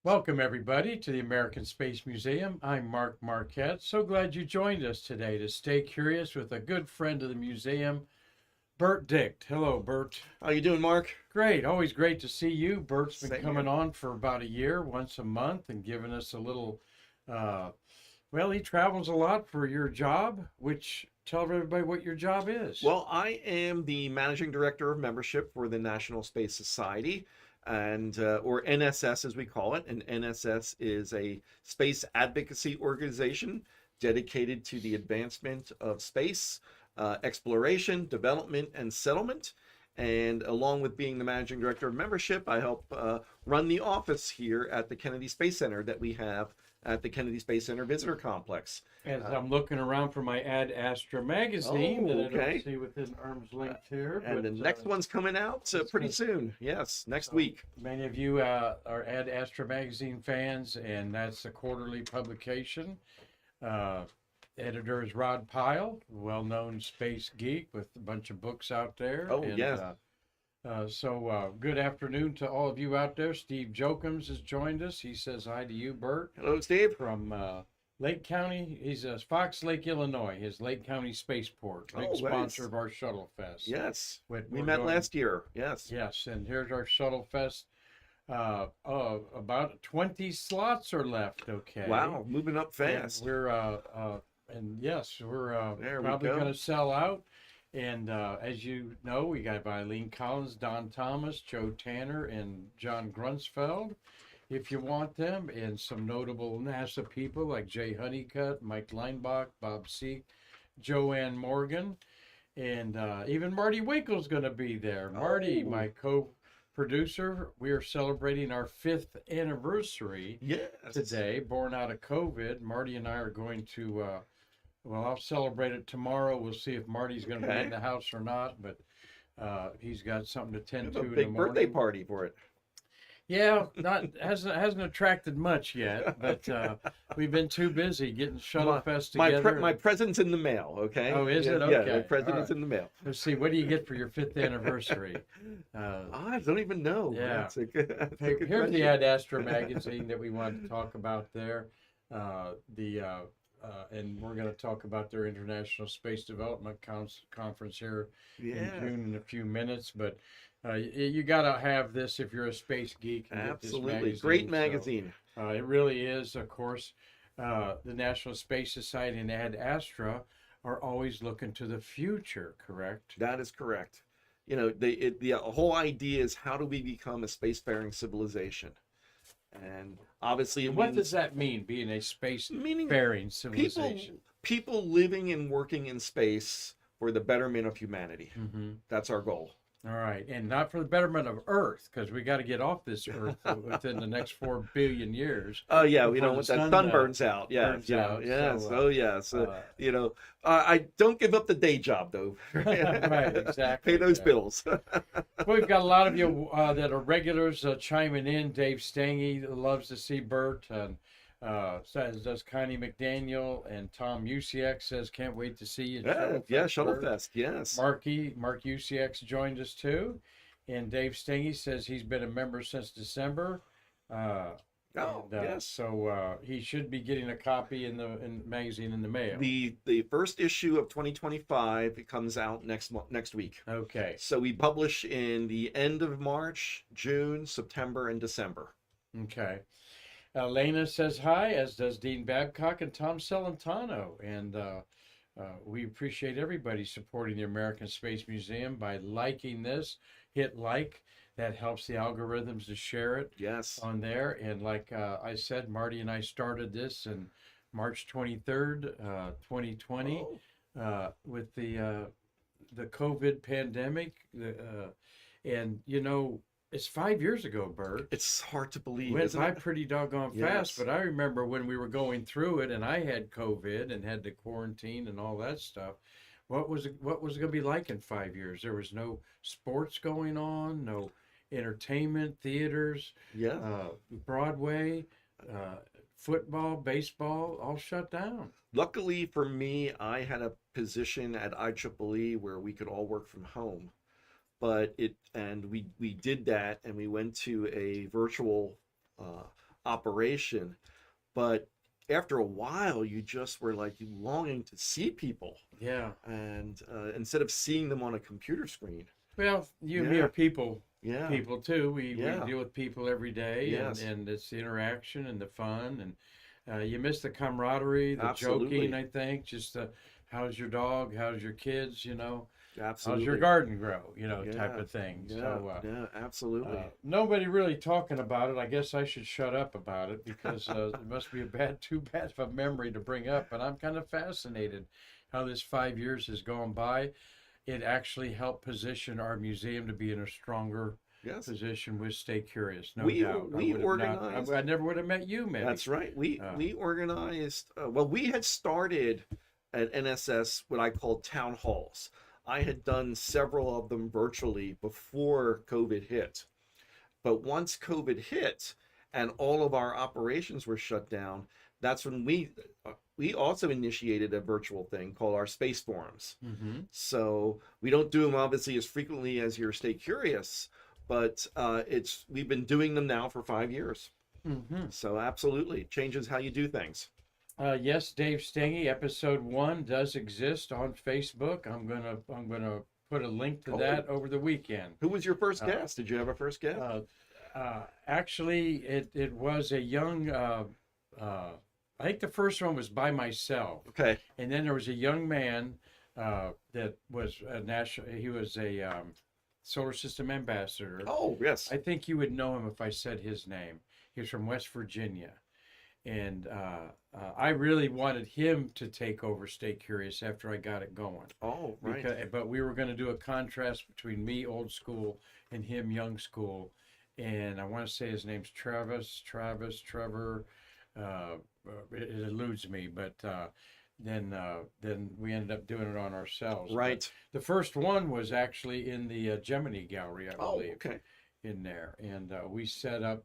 Welcome, everybody, to the American Space Museum. I'm Mark Marquette. So glad you joined us today to stay curious with a good friend of the museum, Burt Dicht. Hello, Burt. How you doing, Mark? Great. Always great to see you. Burt's been Same coming here. on for about a year, once a month, and giving us a little. Uh, well, he travels a lot for your job, which tell everybody what your job is. Well, I am the managing director of membership for the National Space Society, and or NSS as we call it. And NSS is a space advocacy organization dedicated to the advancement of space exploration, development, and settlement. And along with being the managing director of membership, I help run the office here at the Kennedy Space Center that we have at the Kennedy Space Center Visitor Complex. As I'm looking around for my Astra Magazine that I Okay. don't see within arm's length here. And the next one's coming out pretty soon. Yes, next week. Many of you are Astra Magazine fans, and that's a quarterly publication. Uh, Editor is Rod Pyle, well-known space geek with a bunch of books out there. Oh, and, yes. Good afternoon to all of you out there. Steve Jokums has joined us. He says hi to you, Bert, Hello, Steve. from Lake County. He's Fox Lake, Illinois, his Lake County Spaceport, big Oh, sponsor nice. of our ShuttleFest. Yes. We We met last year. Yes. Yes, and here's our ShuttleFest. About 20 slots are left. Okay. Wow, moving up fast. And we're There we probably go. going to sell out. And as you know, we got Eileen Collins, Don Thomas, Joe Tanner, and John Grunsfeld, if you want them, and some notable NASA people like Jay Honeycutt, Mike Leinbach, Bob Seek, Joanne Morgan, and even Marty Winkle's going to be there. Marty, Oh. my co-producer, we are celebrating our 5th anniversary Yes. today, born out of COVID. Marty and I are going to, I'll celebrate it tomorrow. We'll see if Marty's going to be Okay. in the house or not, but he's got something to We tend have to a in the big birthday morning. party for it. Yeah, not hasn't attracted much yet, but we've been too busy getting ShuttleFest together. My present's in the mail, okay? Oh, is it? Yeah, Okay. my present All is right. in the mail. Let's see, what do you get for your 5th anniversary? I don't even know. Yeah. That's a that's a Here's good the question. Ad Astra magazine that we wanted to talk about there. And we're going to talk about their International Space Development Conference here in Yeah. June in a few minutes. But you got to have this if you're a space geek. And get this Absolutely. magazine. Great So, magazine. it really is, of course. The National Space Society and Ad Astra are always looking to the future, correct? That is correct. You know, the whole idea is how do we become a spacefaring civilization? And obviously, it What means does that mean, being a meaning space-faring people civilization? people living and working in space for the betterment of humanity. Mm-hmm. That's our goal. All right, and not for the betterment of Earth, because we got to get off this Earth within the next 4 billion years. Oh yeah, Before you know, the when that sun, sun burns out. Yeah, burns you know, out, yes. so, Oh yes. uh, You know, I don't give up the day job though. Right, exactly. Pay those Yeah. bills. Well, we've got a lot of you that are regulars chiming in. Dave Stange loves to see Bert, and says does Connie McDaniel, and Tom UCX says can't wait to see you. at Yeah, ShuttleFest, Bert. ShuttleFest. Yes. Mark UCX joined us too, and Dave Stange says he's been a member since December. Oh yes. So he should be getting a copy in the magazine in the mail. The first issue of 2025 it comes out next week. Okay. So we publish in the end of March, June, September, and December. Okay. Lena says hi, as does Dean Babcock and Tom Celentano. And we appreciate everybody supporting the American Space Museum by liking this. Hit like. That helps the algorithms to share it Yes. on there. And like I said, Marty and I started this in March 23rd, 2020, with the COVID pandemic. And, you know, it's 5 years ago, Bert. It's hard to believe, Went isn't by it? pretty doggone Yes. fast, but I remember when we were going through it and I had COVID and had to quarantine and all that stuff. What was it going to be like in 5 years? There was no sports going on, no entertainment, theaters, Yeah. Broadway, football, baseball, all shut down. Luckily for me, I had a position at IEEE where we could all work from home. But we did that, and we went to a virtual operation, but after a while, you just were like longing to see people, Yeah. and instead of seeing them on a computer screen. Well, you and me Yeah. are people Yeah. people too. We Yeah. deal with people every day, and Yes. it's the interaction and the fun, and you miss the camaraderie, the joking. Absolutely. I think just the how's your dog, how's your kids, how's your Absolutely. garden grow, type Yeah. of thing. Yeah. So Yeah. Absolutely. nobody really talking about it. I guess I should shut up about it because it must be too bad of a memory to bring up. But I'm kind of fascinated how this 5 years has gone by. It actually helped position our museum to be in a stronger Yes. position with Stay Curious, no We doubt. we would have not, organized. I never would have met you, maybe. That's right. We Uh, we organized. Well, we had started at NSS what I call town halls. I had done several of them virtually before COVID hit. But once COVID hit and all of our operations were shut down, that's when we also initiated a virtual thing called our space forums. mm-hmm. So we don't do them obviously as frequently as your Stay Curious, but we've been doing them now for 5 years. Mm-hmm. So absolutely changes how you do things. Yes, Dave Stengy, episode 1 does exist on Facebook. I'm gonna put a link to that over the weekend. Who was your first guest? Did you have a first guest? Actually, it was a young. I think the first one was by myself. Okay. And then there was a young man that was a national. He was a solar system ambassador. Oh yes. I think you would know him if I said his name. He was from West Virginia, and I really wanted him to take over Stay Curious after I got it going. Oh right. But we were going to do a contrast between me, old school, and him, young school. And I want to say his name's Trevor. It eludes me, but then we ended up doing it on ourselves. Right. But the first one was actually in the Gemini Gallery, I believe. Okay. In there, and we set up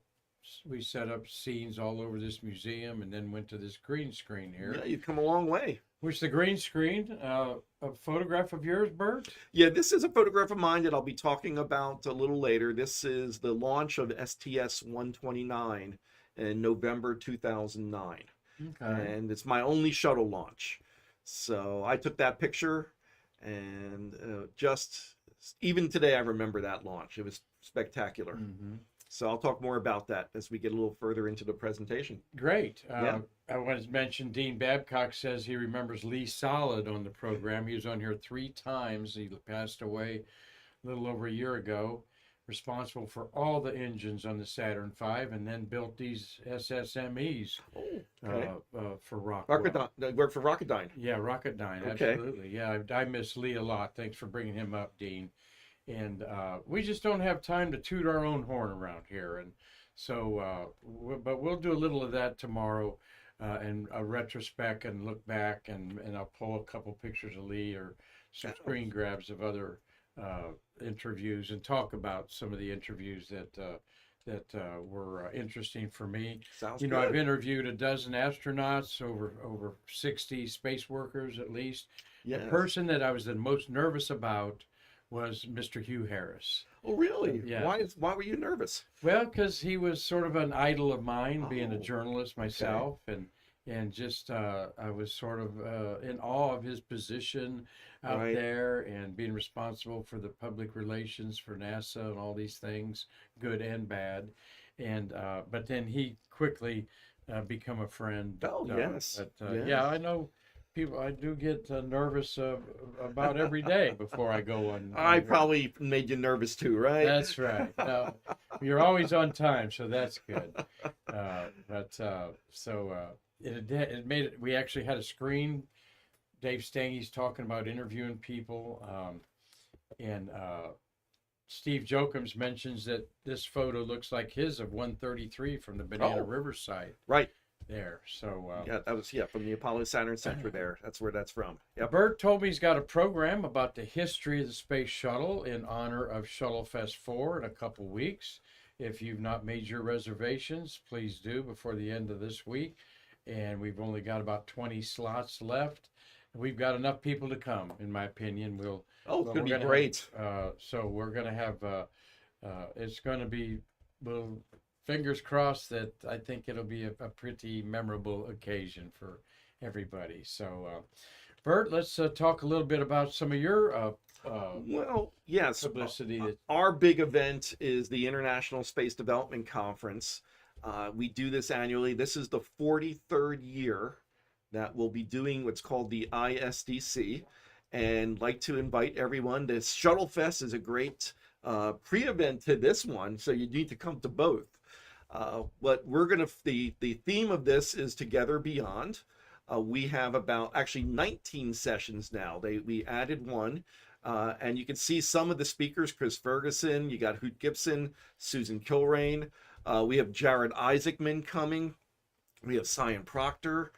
scenes all over this museum, and then went to this green screen here. Yeah, you've come a long way. Which the green screen, a photograph of yours, Bert? Yeah, this is a photograph of mine that I'll be talking about a little later. This is the launch of STS-129 in November 2009. Okay. And it's my only shuttle launch. So I took that picture, and just even today I remember that launch. It was spectacular. Mm-hmm. So I'll talk more about that as we get a little further into the presentation. Great. Yeah. I want to mention Dean Babcock says he remembers Lee Solid on the program. He was on here 3 times. He passed away a little over a year ago, responsible for all the engines on the Saturn V, and then built these SSMEs Oh, okay. For Rockwell. Rocketdyne, worked for Rocketdyne. Yeah, Rocketdyne, Okay. absolutely. Yeah, I miss Lee a lot. Thanks for bringing him up, Dean. And we just don't have time to toot our own horn around here. And so, but we'll do a little of that tomorrow, and a retrospect and look back, and I'll pull a couple pictures of Lee or some screen grabs of other interviews, and talk about some of the interviews that were interesting for me. Sounds good. good. I've interviewed a dozen astronauts, over 60 space workers at least. Yes. The person that I was the most nervous about was Mr. Hugh Harris. Oh, really? Yeah. Why were you nervous? Well, because he was sort of an idol of mine, being a Oh, journalist myself, and just I was sort of in awe of his position out Right. there, and being responsible for the public relations for NASA and all these things, good and bad. And but then he quickly become a friend. Oh, yes. But Yes. yeah, I know. People, I do get nervous about every day before I go on. I probably made you nervous too, right? That's right. No, you're always on time, so that's good. It made it. We actually had a screen. Dave Stengy's talking about interviewing people, and Steve Jokums mentions that this photo looks like his of 133 from the Banana Oh. River site. Right. There, so Yeah, that was from the Apollo Saturn Center there. That's where that's from. Yep. Bert told me he's got a program about the history of the Space Shuttle in honor of ShuttleFest IV in a couple weeks. If you've not made your reservations, please do before the end of this week. And we've only got about 20 slots left. We've got enough people to come, in my opinion. Oh, it's going to be great. So we're going to have, it's going to be, we'll fingers crossed that I think it'll be a pretty memorable occasion for everybody. So, Bert, let's talk a little bit about some of your Well, yes, publicity. That, our big event is the International Space Development Conference. We do this annually. This is the 43rd year that we'll be doing what's called the ISDC, and like to invite everyone. This ShuttleFest is a great pre-event to this one, so you need to come to both. But we're gonna the theme of this is Together Beyond. We have about actually 19 sessions now. We added one. And you can see some of the speakers: Chris Ferguson, you got Hoot Gibson, Susan Kilrain. We have Jared Isaacman coming. We have Cyan Proctor,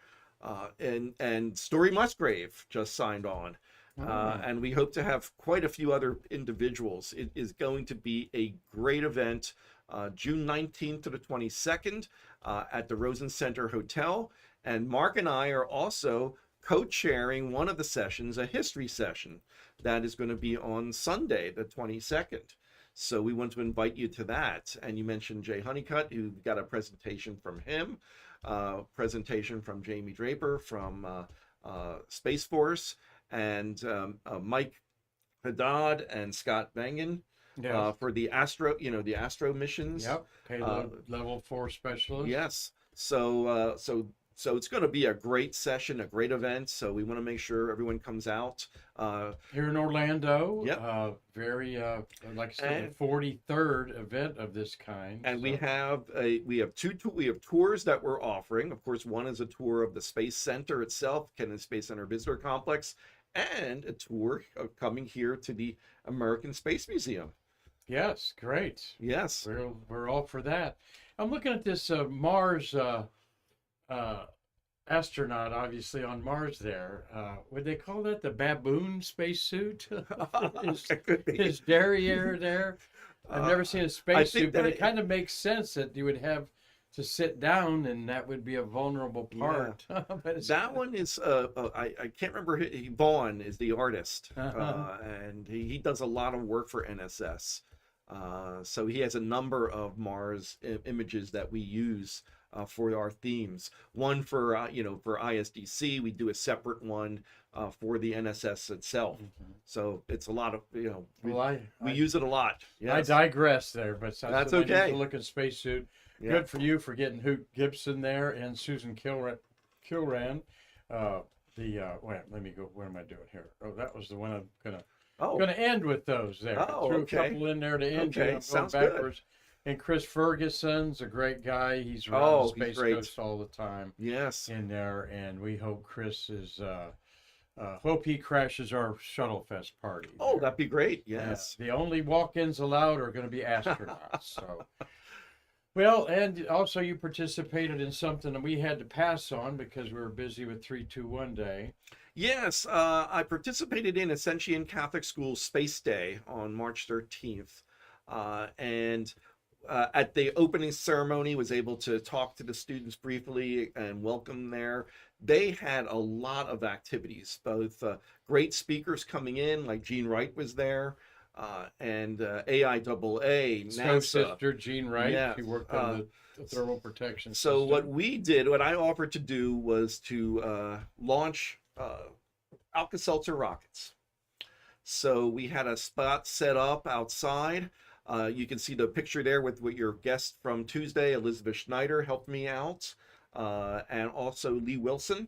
and Story Musgrave just signed on. And we hope to have quite a few other individuals. It is going to be a great event, June 19th to the 22nd at the Rosen Center Hotel. And Mark and I are also co-chairing one of the sessions, a history session, that is going to be on Sunday, the 22nd. So we want to invite you to that. And you mentioned Jay Honeycutt, who got a presentation from him, presentation from Jamie Draper from Space Force, and Mike Haddad and Scott Bangan for the Astro, the Astro missions. Yep, payload level 4 specialist. Yes. So it's going to be a great session, a great event. So we want to make sure everyone comes out. Here in Orlando. Yep. Very, like I said, the 43rd event of this kind. And we have tours that we're offering. Of course, one is a tour of the Space Center itself, Kennedy Space Center Visitor Complex, and a tour coming here to the American Space Museum. Yes, great. Yes. We're all for that. I'm looking at this Mars astronaut, obviously on Mars there. Would they call that the baboon spacesuit? his derriere there. I've never seen a spacesuit, but it kind of makes sense that you would have to sit down, and that would be a vulnerable part. Yeah. But that one is I can't remember. Vaughn is the artist, and he does a lot of work for NSS. So he has a number of Mars images that we use for our themes. One for for ISDC, we do a separate one for the NSS itself. Mm-hmm. So it's a lot of we use it a lot. Yes. I digress there, but that's okay. Neat looking spacesuit. Yeah. Good for you for getting Hoot Gibson there and Susan Kilran. Wait, let me go. What am I doing here? Oh, that was the one I'm gonna end with those there. Threw a couple in there to end. Okay, sounds backwards. Good. And Chris Ferguson's a great guy. He's around the Space Coast all the time. Yes. In there, and we hope Chris is. Hope he crashes our ShuttleFest party. Oh, that'd be great. Yes. The only walk-ins allowed are going to be astronauts. So. Well, and also you participated in something that we had to pass on because we were busy with 321 Day. Yes, I participated in Ascension Catholic School Space Day on March 13th. And at the opening ceremony, was able to talk to the students briefly and welcome them there. They had a lot of activities, both great speakers coming in, like Gene Wright was there. And AIAA, NASA. Sister Gene Wright, yeah. She worked on the thermal protection So system. What I offered to do was to launch Alka-Seltzer rockets. So we had a spot set up outside. You can see the picture there with your guest from Tuesday, Elizabeth Schneider, helped me out, and also Lee Wilson.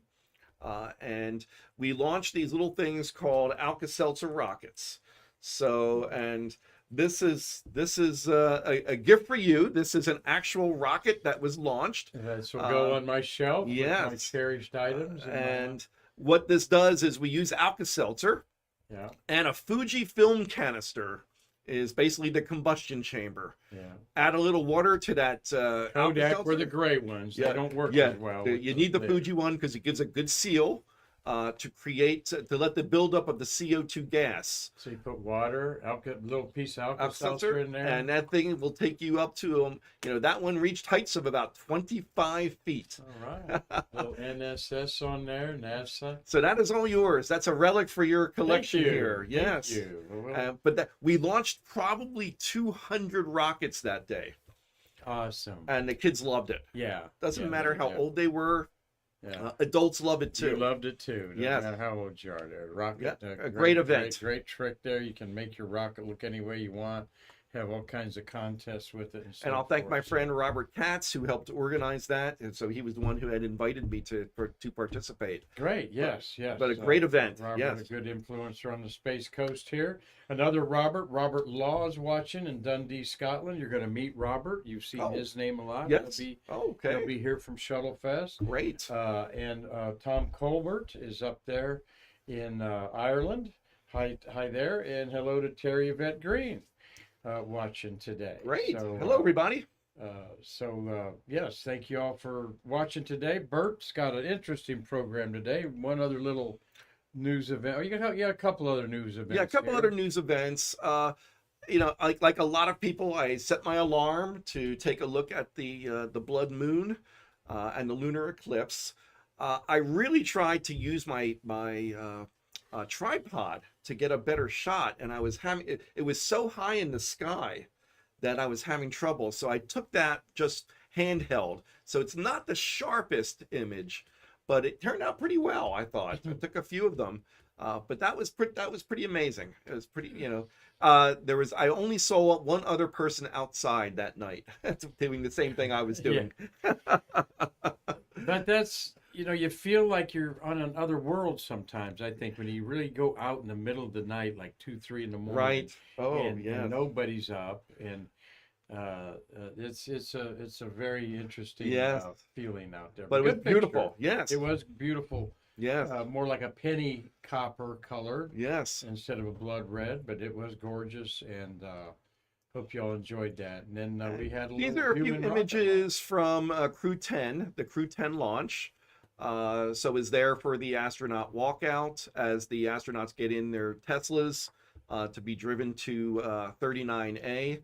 And we launched these little things called Alka-Seltzer rockets. So, and this is a gift for you. This is an actual rocket that was launched. This will go on my shelf. Yes. With my cherished items. And what this does is we use Alka-Seltzer. Yeah. And a Fuji film canister is basically the combustion chamber. Yeah. Add a little water to that. Kodak were the gray ones. Yeah. They don't work as well. You need the Fuji one because it gives a good seal. To let the buildup of the CO2 gas. So you put water, little piece of Alka-Seltzer in there, and that thing will take you up to that one reached heights of about 25 feet. All right, little NSS on there, NASA. So that is all yours. That's a relic for your collection here. Yes. Thank you. But we launched probably 200 rockets that day. Awesome. and the kids loved it. Yeah. Doesn't Yeah, matter how yeah. old they were, Yeah. adults love it You too. loved it too. Doesn't Yes. matter how old you are. The Yeah, rocket, a great event. great trick there. You can make your rocket look any way you want. Have all kinds of contests with it, and so And I'll thank my forth. friend Robert Katz, who helped organize that. And so he was the one who had invited me to participate. Great, yes, yes. But a great event. Robert, Yes. a good influencer on the Space Coast here. Another Robert Law is watching in Dundee, Scotland. You're going to meet Robert. You've seen Oh, his name a lot. yes. He'll Okay. be here from ShuttleFest. Great. And Tom Colbert is up there in Ireland. Hi there, and hello to Terry Yvette Green watching today. Great. So, Hello, everybody. Yes, thank you all for watching today. Burt's got an interesting program today. One other little news event. Oh, you got a couple other news events. Yeah, a couple here. other news events. Like a lot of people, I set my alarm to take a look at the blood moon and the lunar eclipse. I really tried to use my tripod to get a better shot, and I was having it was so high in the sky that I was having trouble. So I took that just handheld. So it's not the sharpest image, but it turned out pretty well, I thought. I took a few of them. But that was pretty amazing. It was pretty, I only saw one other person outside that night doing the same thing I was doing. But that's, you feel like you're on another world sometimes, I think, when you really go out in the middle of the night, like 2, 3 in the morning. Right. Oh, and yeah. nobody's up, and it's a very interesting Yes. feeling out there. But it was Good beautiful. picture. Yes. It was beautiful. Yes. More like a penny copper color Yes. instead of a blood red, but it was gorgeous, and hope you all enjoyed that. And then we had These are a few human rocket images from Crew 10, the Crew 10 launch. So is there for the astronaut walkout as the astronauts get in their Teslas to be driven to 39A.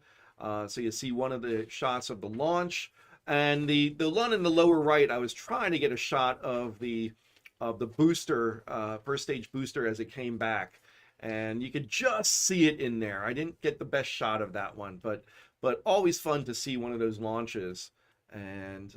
So you see one of the shots of the launch, and the one in the lower right. I was trying to get a shot of the booster, first stage booster as it came back, and you could just see it in there. I didn't get the best shot of that one, but always fun to see one of those launches. And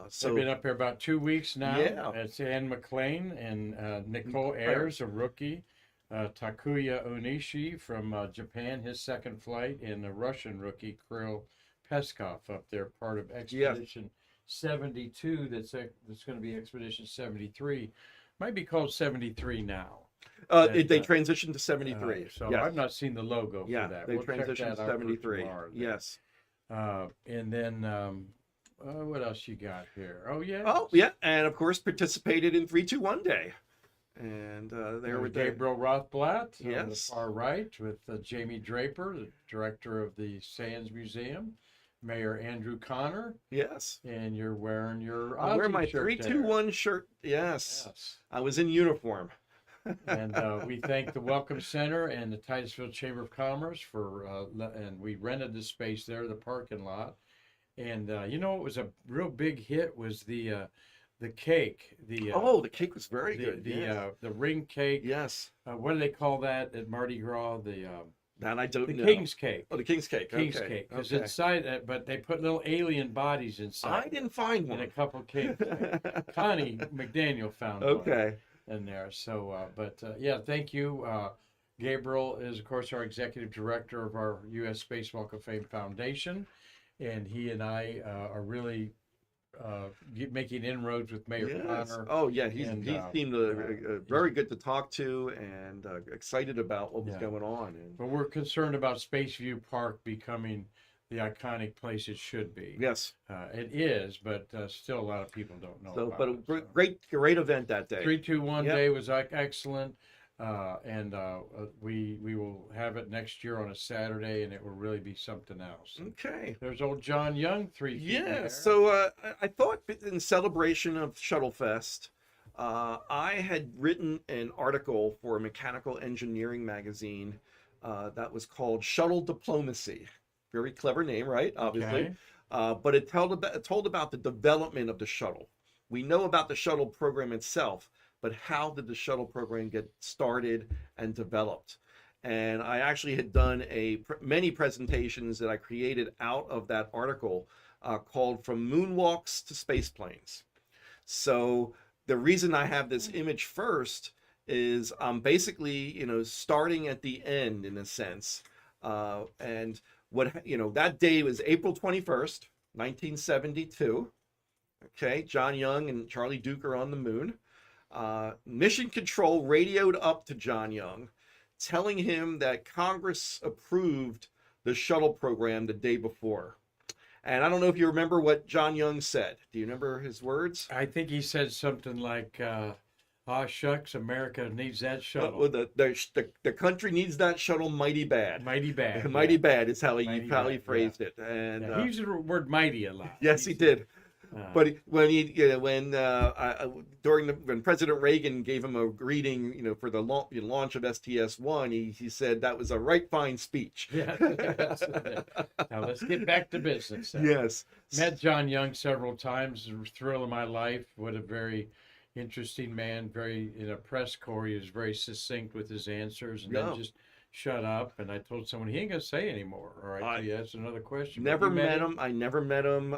so They've been up here about 2 weeks now. Yeah. It's Ann McLean and Nicole Ayers, a rookie. Takuya Onishi from Japan, his second flight, and the Russian rookie Kirill Peskov up there, part of Expedition 72. That's going to be Expedition 73. Might be called 73 now. they transitioned to 73. So Yes. I've not seen the logo Yeah, for that. they We'll check transitioned that to out for 73. tomorrow then. Yes. And then what else you got here? Oh yeah. Oh, yeah, and of course participated in 321 Day, and there were Gabriel Rothblatt on the Yes. far right with Jamie Draper, the director of the Sands Museum, Mayor Andrew Connor, Yes. and you're wearing your I wear Aussie my shirt 321 shirt. Yes. Yes. I was in uniform. And we thank the Welcome Center and the Titusville Chamber of Commerce for, and we rented the space there, the parking lot. And what was a real big hit was the cake. The cake was very good. The ring cake. Yes. What do they call that at Mardi Gras? That I don't The know. King's cake. Oh, the King's cake. King's Okay. cake. Because Okay. inside it, but they put little alien bodies inside. I didn't find And a one. couple cakes. Connie McDaniel found one Okay. in there. So, yeah, thank you. Gabriel is, of course, our executive director of our U.S. Space Walk of Fame Foundation, and he and I are really making inroads with Mayor Yes. Connor. Oh, yeah. He And, seemed very good to talk to, and excited about what was Yeah. going on. And But we're concerned about Spaceview Park becoming the iconic place it should be. yes. It is, but still a lot of people don't know So, about but it. a great event that day. 321 Yep. Day was excellent, and we will have it next year on a Saturday, and it will really be something else. Okay. There's old John Young, 3 feet in the Yeah, air. so I thought in celebration of ShuttleFest, I had written an article for a mechanical engineering magazine that was called Shuttle Diplomacy. Very clever name, right? Obviously. Okay. But it told about the development of the shuttle. We know about the shuttle program itself, but how did the shuttle program get started and developed? And I actually had done many presentations that I created out of that article called "From Moonwalks to Space Planes." So the reason I have this image first is I'm basically, starting at the end in a sense. And that day was April 21st, 1972. Okay, John Young and Charlie Duke are on the moon. Mission Control radioed up to John Young, telling him that Congress approved the shuttle program the day before. And I don't know if you remember what John Young said. Do you remember his words? I think he said something like, "Ah, shucks, America needs that shuttle. Well, the country needs that shuttle mighty bad. Mighty bad." Mighty bad is how he Mighty probably bad, phrased it. And He used the word "mighty" a lot. yes, he did. But when when President Reagan gave him a greeting, for the launch of STS-1, he said that was a right fine speech. Yeah. Now let's get back to business. Yes. Met John Young several times. The thrill of my life. What a very interesting man. Very in a press corps. He was very succinct with his answers, and then just shut up. And I told someone he ain't gonna say anymore. All right, that's another question. Never met him. I never met him.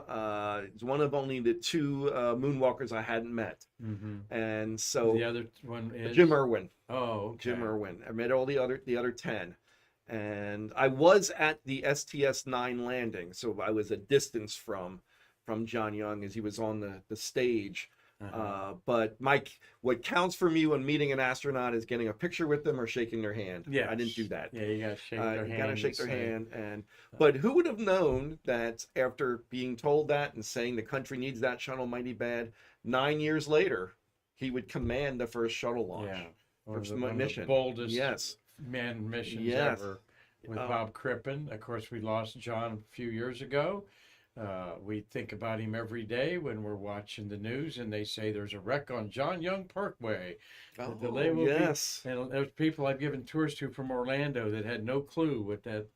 He's one of only the two moonwalkers I hadn't met. Mm-hmm. And so the other one is Jim Irwin. Oh, okay. Jim Irwin. I met all the other 10. And I was at the STS-9 landing, so I was a distance from John Young as he was on the stage. But Mike, what counts for me when meeting an astronaut is getting a picture with them or shaking their hand. Yeah, I didn't do that. Yeah, you gotta shake their hand. You gotta shake their hand. But who would have known that after being told that and saying the country needs that shuttle mighty bad, 9 years later, he would command the first shuttle launch. Yeah, first one of mission. the boldest Yes. manned missions ever. With Bob Crippen. Of course, we lost John a few years ago. We think about him every day when we're watching the news, and they say there's a wreck on John Young Parkway. Oh, yes. And there's people I've given tours to from Orlando that had no clue what that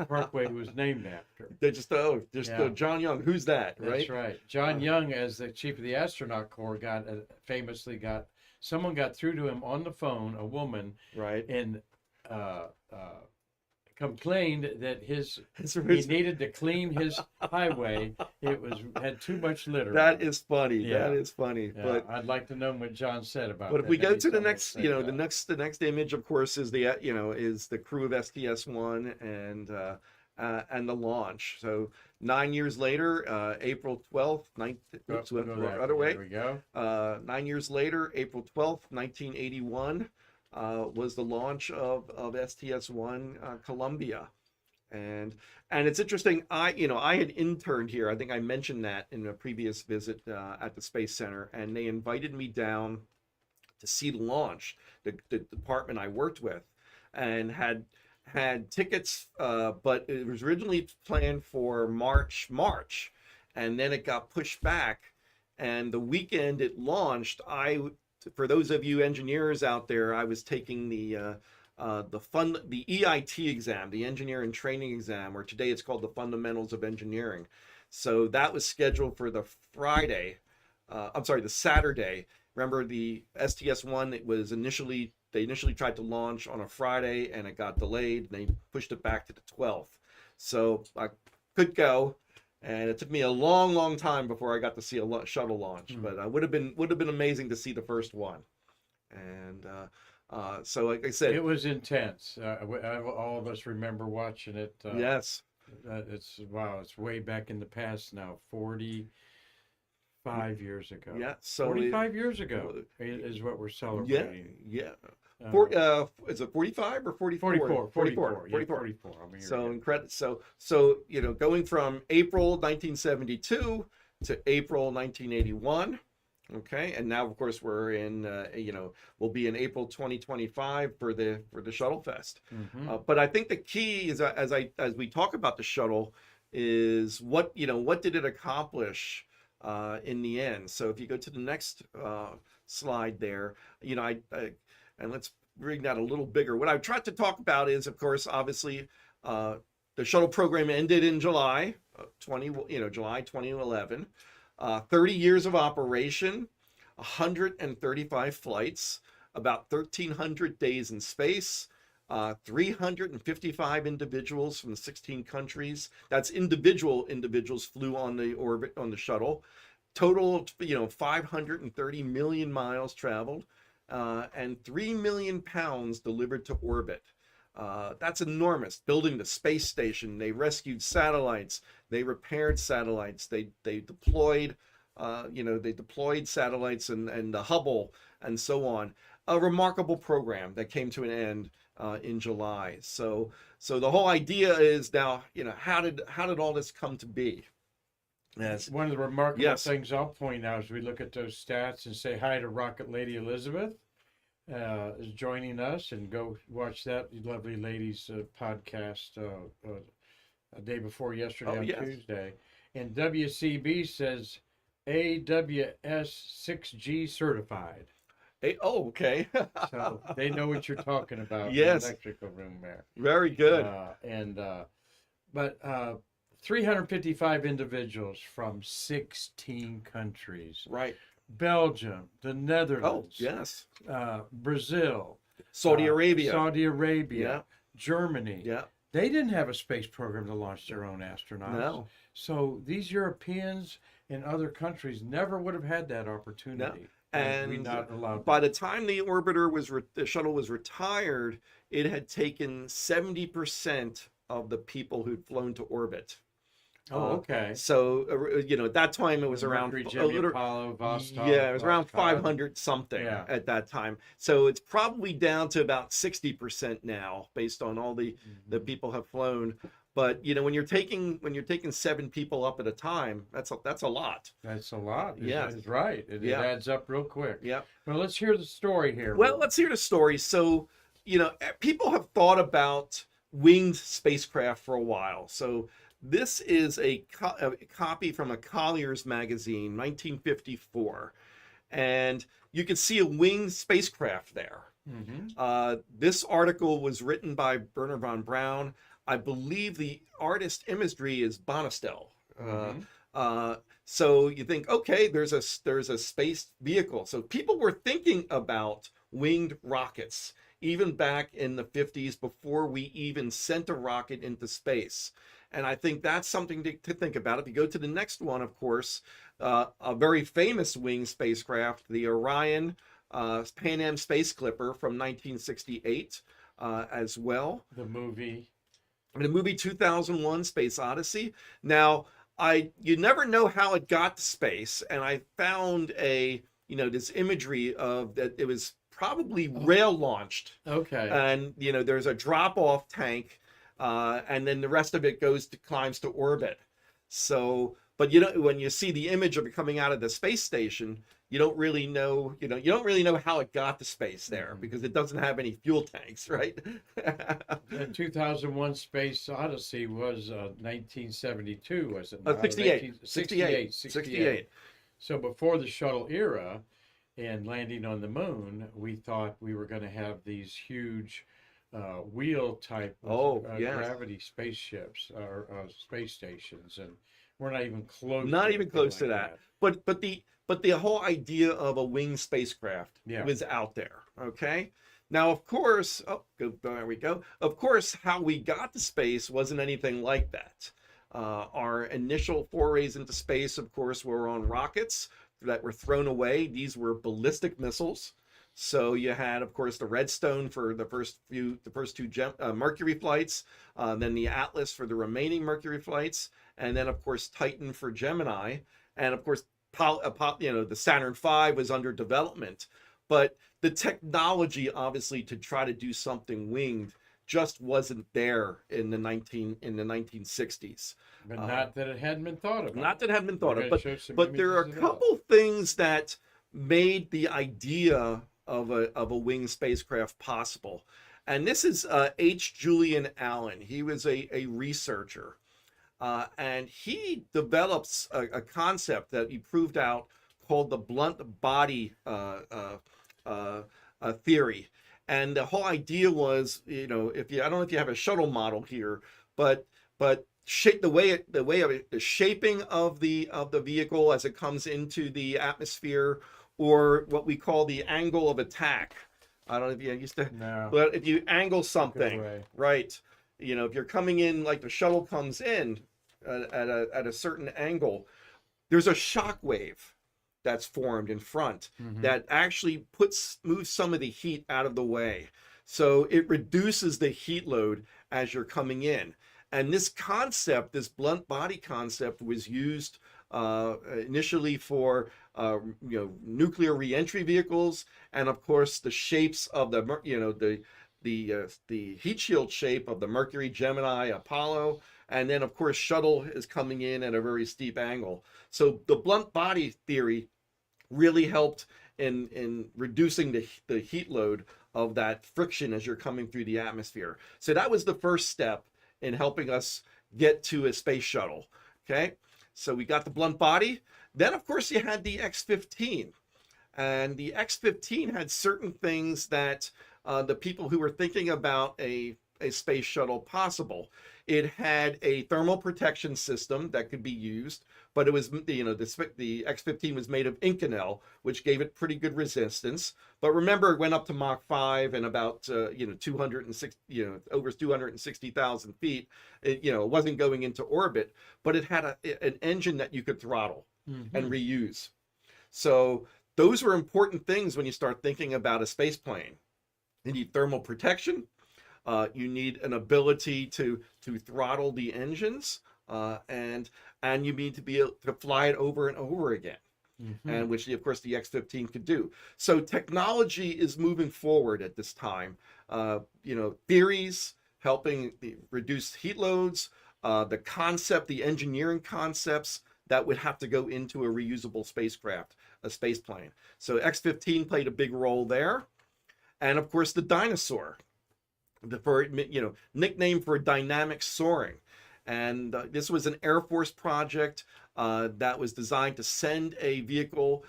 parkway was named after. They just John Young. Who's that? Right. That's right. John Young, as the chief of the astronaut corps, famously got someone got through to him on the phone, a woman, right, and complained that he needed to clean his highway. It had too much litter. That is funny. Yeah. That is funny. Yeah. But I'd like to know what John said about that. But if we go to the next, the next image, of course, is the crew of STS-1 and the launch. So 9 years later, April 12th, other way. There we go. 9 years later, April 12th, 1981. Was the launch of STS-1 Columbia, and it's interesting. I had interned here. I think I mentioned that in a previous visit at the Space Center, and they invited me down to see the launch. The department I worked with, and had tickets, but it was originally planned for March, and then it got pushed back. And the weekend it launched, for those of you engineers out there, I was taking the EIT exam, the engineer and training exam, or today it's called the Fundamentals of Engineering. So that was scheduled for the the Saturday. Remember the STS-1, they initially tried to launch on a Friday and it got delayed, and they pushed it back to the 12th. So I could go. And it took me a long, long time before I got to see a shuttle launch, but it would have been amazing to see the first one. And so, like I said, it was intense. All of us remember watching it. Yes, it's way back in the past now. 45 years ago. Yeah, so 45 years ago is what we're celebrating. Yeah. Is it 45 or 44? 44. So going from April 1972 to April 1981. Okay, and now of course we're in we'll be in April 2025 for the ShuttleFest. Mm-hmm. But I think the key is as we talk about the shuttle is what did it accomplish in the end. So if you go to the next slide there, and let's bring that a little bigger. What I've tried to talk about is, of course, obviously, the shuttle program ended in July 2011. 30 years of operation, 135 flights, about 1,300 days in space, 355 individuals from 16 countries. That's individuals flew on the orbit on the shuttle. Total, 530 million miles traveled, and 3 million pounds delivered to orbit. That's enormous. Building the space station, they rescued satellites, they repaired satellites, they deployed, they deployed satellites and the Hubble and so on. A remarkable program that came to an end in July. So the whole idea is now, how did all this come to be? Yes. One of the remarkable things I'll point out as we look at those stats and say hi to Rocket Lady Elizabeth is joining us, and go watch that lovely lady's podcast a day before yesterday on Tuesday. And WCB says AWS 6G certified. Okay. So they know what you're talking about. Yes. In the electrical room there. Very good. But 355 individuals from 16 countries. Right. Belgium, the Netherlands. Oh, yes. Brazil. Saudi Arabia. Yeah. Germany. Yeah. They didn't have a space program to launch their own astronauts. No. So these Europeans and other countries never would have had that opportunity. No. And we not allowed by the time the the shuttle was retired, it had taken 70% of the people who'd flown to orbit. Oh, okay. So, at that time it was around Apollo, Vostok, it was around 500 something at that time. So it's probably down to about 60% now, based on all the people have flown. But when you're taking 7 people up at a time, that's a lot. That's a lot. Yeah, that's right. It adds up real quick. Yeah. Well, let's hear the story here. Well, let's hear the story. So, people have thought about winged spacecraft for a while. So this is a copy from a Collier's magazine, 1954, and you can see a winged spacecraft there. Mm-hmm. This article was written by Werner von Braun. I believe the artist imagery is Bonistel. Mm-hmm. So you think, okay, there's a space vehicle. So people were thinking about winged rockets even back in the 50s, before we even sent a rocket into space. And I think that's something to think about. If you go to the next one, of course, a very famous winged spacecraft, the Orion Pan Am Space Clipper from 1968 as well. The movie 2001 Space Odyssey. Now, you never know how it got to space, and I found this imagery of that it was probably rail launched. Okay. And there's a drop-off tank, and then the rest of it climbs to orbit. So, but when you see the image of it coming out of the space station, you don't really know how it got to space there, because it doesn't have any fuel tanks, right? The 2001 Space Odyssey was 1972, was it? 68. So before the shuttle era and landing on the moon, we thought we were going to have these huge wheel type gravity spaceships or space stations, and we're not even close. Not even close to that. But the whole idea of a winged spacecraft was out there. Okay. Now, of course, there we go. Of course, how we got to space wasn't anything like that. Our initial forays into space, of course, were on rockets that were thrown away. These were ballistic missiles. So you had, of course, the Redstone for the first two Mercury flights, then the Atlas for the remaining Mercury flights, and then, of course, Titan for Gemini, and of course, the Saturn V was under development. But the technology, obviously, to try to do something winged just wasn't there in the 1960s. But not that it hadn't been thought of. Not that it hadn't been thought of. But there are a couple things that made the idea of a winged spacecraft possible. And this is H. Julian Allen. He was a researcher. And he develops a concept that he proved out called the blunt body theory. And the whole idea was, I don't know if you have a shuttle model here, but the shaping of the vehicle as it comes into the atmosphere, or what we call the angle of attack. I don't know if you used to, No. but if you angle Good something, way. right, you know, if you're coming in like the shuttle comes in at a certain angle, there's a shock wave that's formed in front Mm-hmm. that actually moves some of the heat out of the way. So it reduces the heat load as you're coming in. And this concept, this blunt body concept, was used initially for nuclear reentry vehicles, and of course the shapes of the heat shield shape of the Mercury, Gemini, Apollo, and then of course shuttle is coming in at a very steep angle. So the blunt body theory really helped in reducing the heat load of that friction as you're coming through the atmosphere. So that was the first step in helping us get to a space shuttle. Okay, so we got the blunt body. Then of course you had the X-15, and the X-15 had certain things that the people who were thinking about a space shuttle possible. It had a thermal protection system that could be used, but it was, the X-15 was made of Inconel, which gave it pretty good resistance. But remember, it went up to Mach 5 and about 206, over 260,000 feet. It wasn't going into orbit, but it had an engine that you could throttle and reuse. So those were important things when you start thinking about a space plane. You need thermal protection. You need an ability to throttle the engines, and you need to be able to fly it over and over again, and which of course the X-15 could do. So technology is moving forward at this time. Theories helping reduce heat loads, the concept, the engineering concepts that would have to go into a reusable spacecraft, a space plane. So X-15 played a big role there, and of course the dinosaur. Nickname for dynamic soaring. And this was an Air Force project that was designed to send a vehicle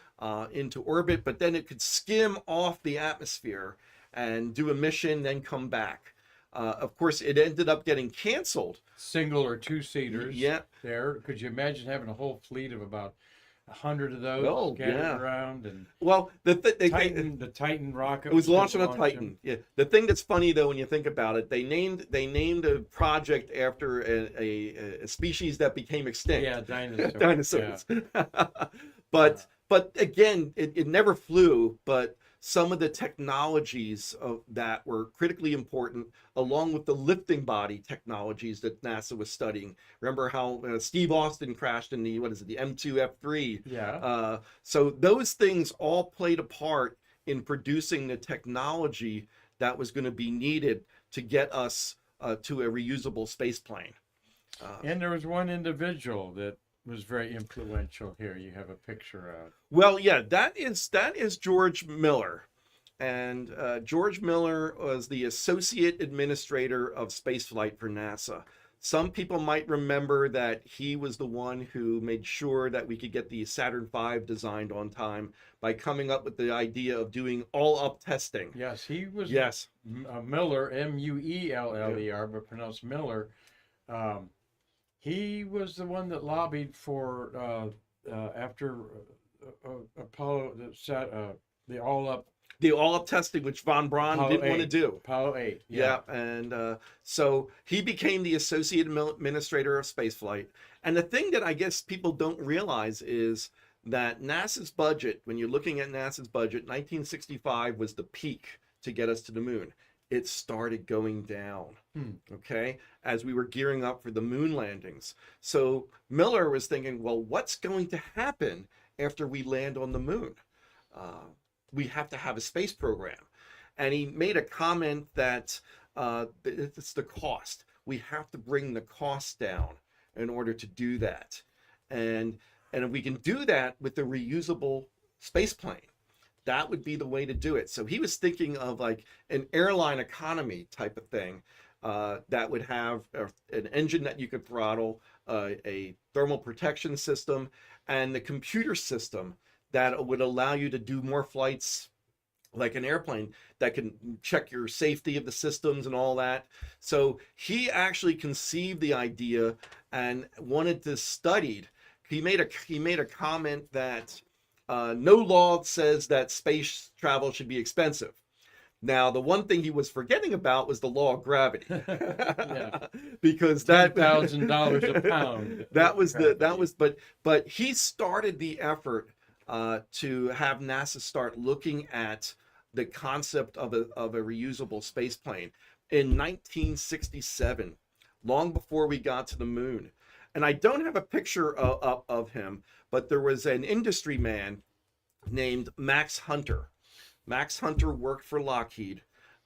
into orbit, but then it could skim off the atmosphere and do a mission, then come back. Of course, it ended up getting canceled. Single or two-seaters. Yeah. There. Could you imagine having a whole fleet of about 100 of those scattered around? And well, the Titan rocket it was launched on a launch Titan. them. Yeah. The thing that's funny though, when you think about it, they named a project after a species that became extinct. Yeah, dinosaurs. Dinosaurs. Yeah. But again, it never flew. But some of the technologies that were critically important, along with the lifting body technologies that NASA was studying. Remember how Steve Austin crashed in the M2 F3? Yeah. So those things all played a part in producing the technology that was going to be needed to get us to a reusable space plane. And there was one individual that was very influential here. You have a picture of. Well, yeah, that is George Miller. And George Miller was the associate administrator of spaceflight for NASA. Some people might remember that he was the one who made sure that we could get the Saturn V designed on time by coming up with the idea of doing all-up testing. Yes, he was. Yes. Miller, Mueller, but pronounced Miller. He was the one that lobbied for after Apollo, the all-up testing, which von Braun Apollo didn't 8. want to do. Apollo 8. Yeah, and so he became the associate administrator of spaceflight. And the thing that I guess people don't realize is that NASA's budget, when you're looking at NASA's budget, 1965 was the peak to get us to the moon. It started going down, okay, as we were gearing up for the moon landings. So Miller was thinking, well, what's going to happen after we land on the moon? We have to have a space program. And he made a comment that it's the cost. We have to bring the cost down in order to do that. And if we can do that with a reusable space plane, that would be the way to do it. So he was thinking of like an airline economy type of thing that would have an engine that you could throttle, a thermal protection system, and the computer system that would allow you to do more flights like an airplane that can check your safety of the systems and all that. So he actually conceived the idea and wanted to study. He made a comment that no law says that space travel should be expensive, Now, the one thing he was forgetting about was the law of gravity, Yeah. because that $10,000 a pound. that was the that Gravity. was but he started the effort to have NASA start looking at the concept of a reusable space plane in 1967, long before we got to the moon. And I don't have a picture of him, but there was an industry man named Max Hunter. Max Hunter worked for Lockheed.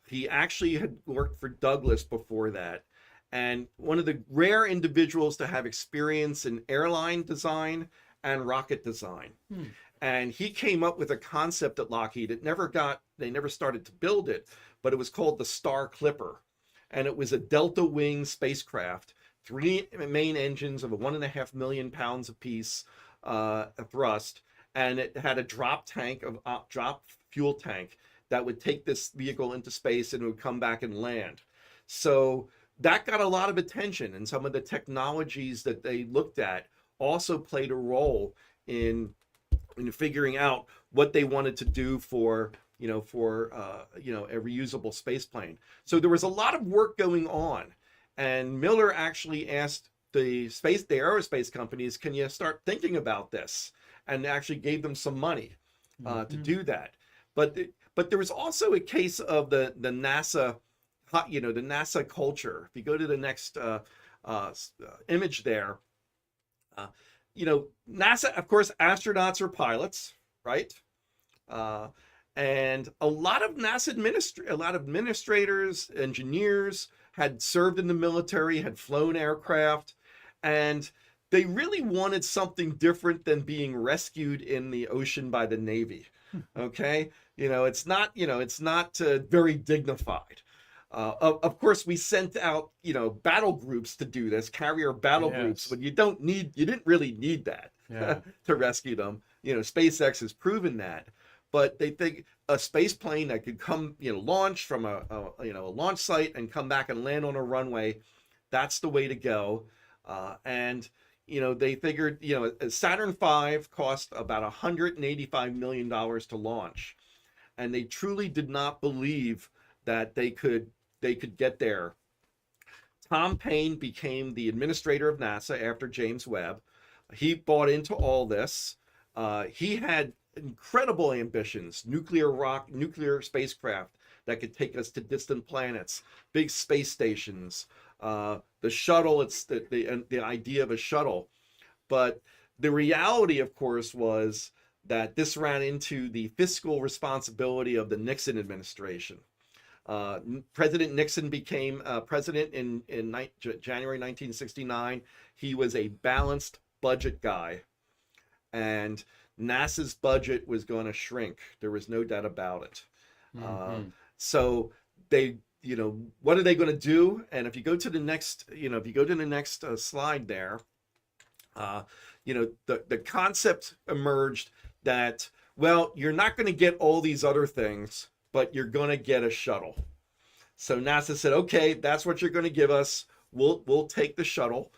He actually had worked for Douglas before that. And one of the rare individuals to have experience in airline design and rocket design. Hmm. And he came up with a concept at Lockheed. They never started to build it, but it was called the Star Clipper. And it was a delta wing spacecraft, 3 main engines of a 1.5 million pounds apiece thrust. And it had a drop fuel tank that would take this vehicle into space and it would come back and land. So that got a lot of attention, and some of the technologies that they looked at also played a role in figuring out what they wanted to do for a reusable space plane. So there was a lot of work going on, and Miller actually asked the aerospace companies, can you start thinking about this? And actually gave them some money to do that. But there was also a case of the NASA, the NASA culture. If you go to the next image there, NASA, of course, astronauts are pilots, right? And a lot of NASA administrators, engineers had served in the military, had flown aircraft, and they really wanted something different than being rescued in the ocean by the Navy. Okay, it's not very dignified. Of course, we sent out battle groups to do this, carrier battle groups, but you didn't really need that to rescue them. SpaceX has proven that, but they think a space plane that could come launch from a launch site and come back and land on a runway, that's the way to go. And they figured, Saturn V cost about $185 million to launch. And they truly did not believe that they could get there. Tom Paine became the administrator of NASA after James Webb. He bought into all this. He had incredible ambitions, nuclear spacecraft that could take us to distant planets, big space stations, the shuttle. It's the idea of a shuttle. But the reality, of course, was that this ran into the fiscal responsibility of the Nixon administration. President Nixon became president in January 1969. He was a balanced budget guy, and NASA's budget was going to shrink. There was no doubt about it. So they, what are they going to do? And if you go to the next, slide there, the concept emerged that, well, you're not going to get all these other things, but you're going to get a shuttle. So NASA said, okay, that's what you're going to give us. We'll take the shuttle.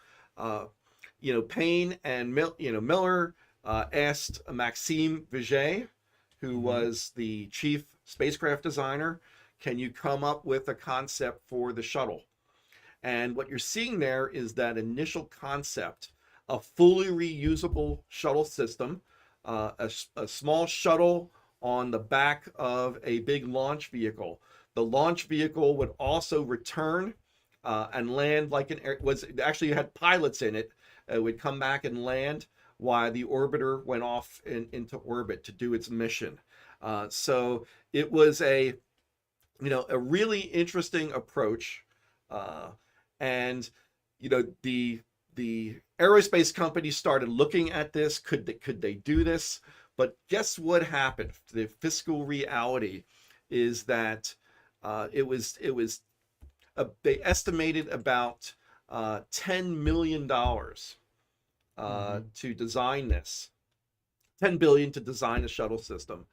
Paine and Miller asked Maxime Vigée, who was the chief spacecraft designer, can you come up with a concept for the shuttle? And what you're seeing there is that initial concept, a fully reusable shuttle system, a small shuttle on the back of a big launch vehicle. The launch vehicle would also return and land like actually had pilots in it. It would come back and land while the orbiter went off into orbit to do its mission. So it was a really interesting approach. And the aerospace companies started looking at this. Could they do this? But guess what happened? The fiscal reality is that they estimated about $10 million to design this, $10 billion to design a shuttle system.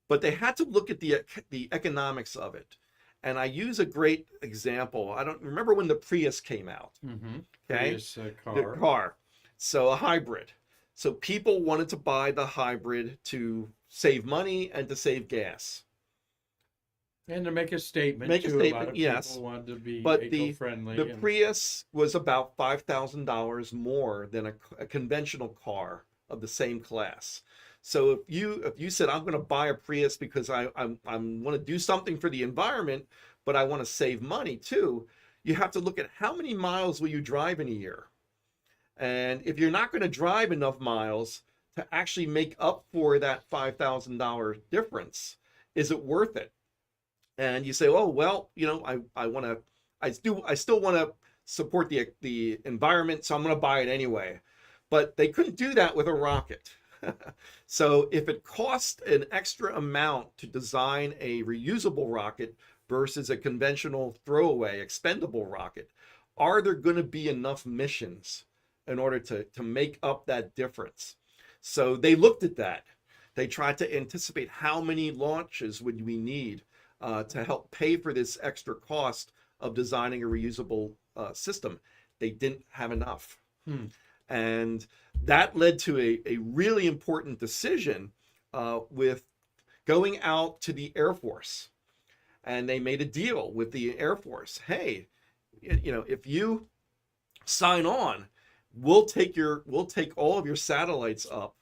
But they had to look at the economics of it. And I use a great example. I don't remember when the Prius came out. Okay, Prius car. The car. So a hybrid. So people wanted to buy the hybrid to save money and to save gas. And to make a statement Make a too, a lot statement, of yes. people want to be But eco-friendly. the Prius was about $5,000 more than a conventional car of the same class. So if you said I'm going to buy a Prius because I want to do something for the environment, but I want to save money too, you have to look at how many miles will you drive in a year. And if you're not going to drive enough miles to actually make up for that $5,000 difference, is it worth it? And you say, oh well, you know, I want to, I still want to support the environment, so I'm going to buy it anyway. But they couldn't do that with a rocket. So if it cost an extra amount to design a reusable rocket versus a conventional throwaway expendable rocket, are there going to be enough missions in order to make up that difference? So they looked at that. They tried to anticipate how many launches would we need to help pay for this extra cost of designing a reusable system. They didn't have enough. And that led to a really important decision with going out to the Air Force. And they made a deal with the Air Force. Hey, you know, if you sign on, we'll take all of your satellites up.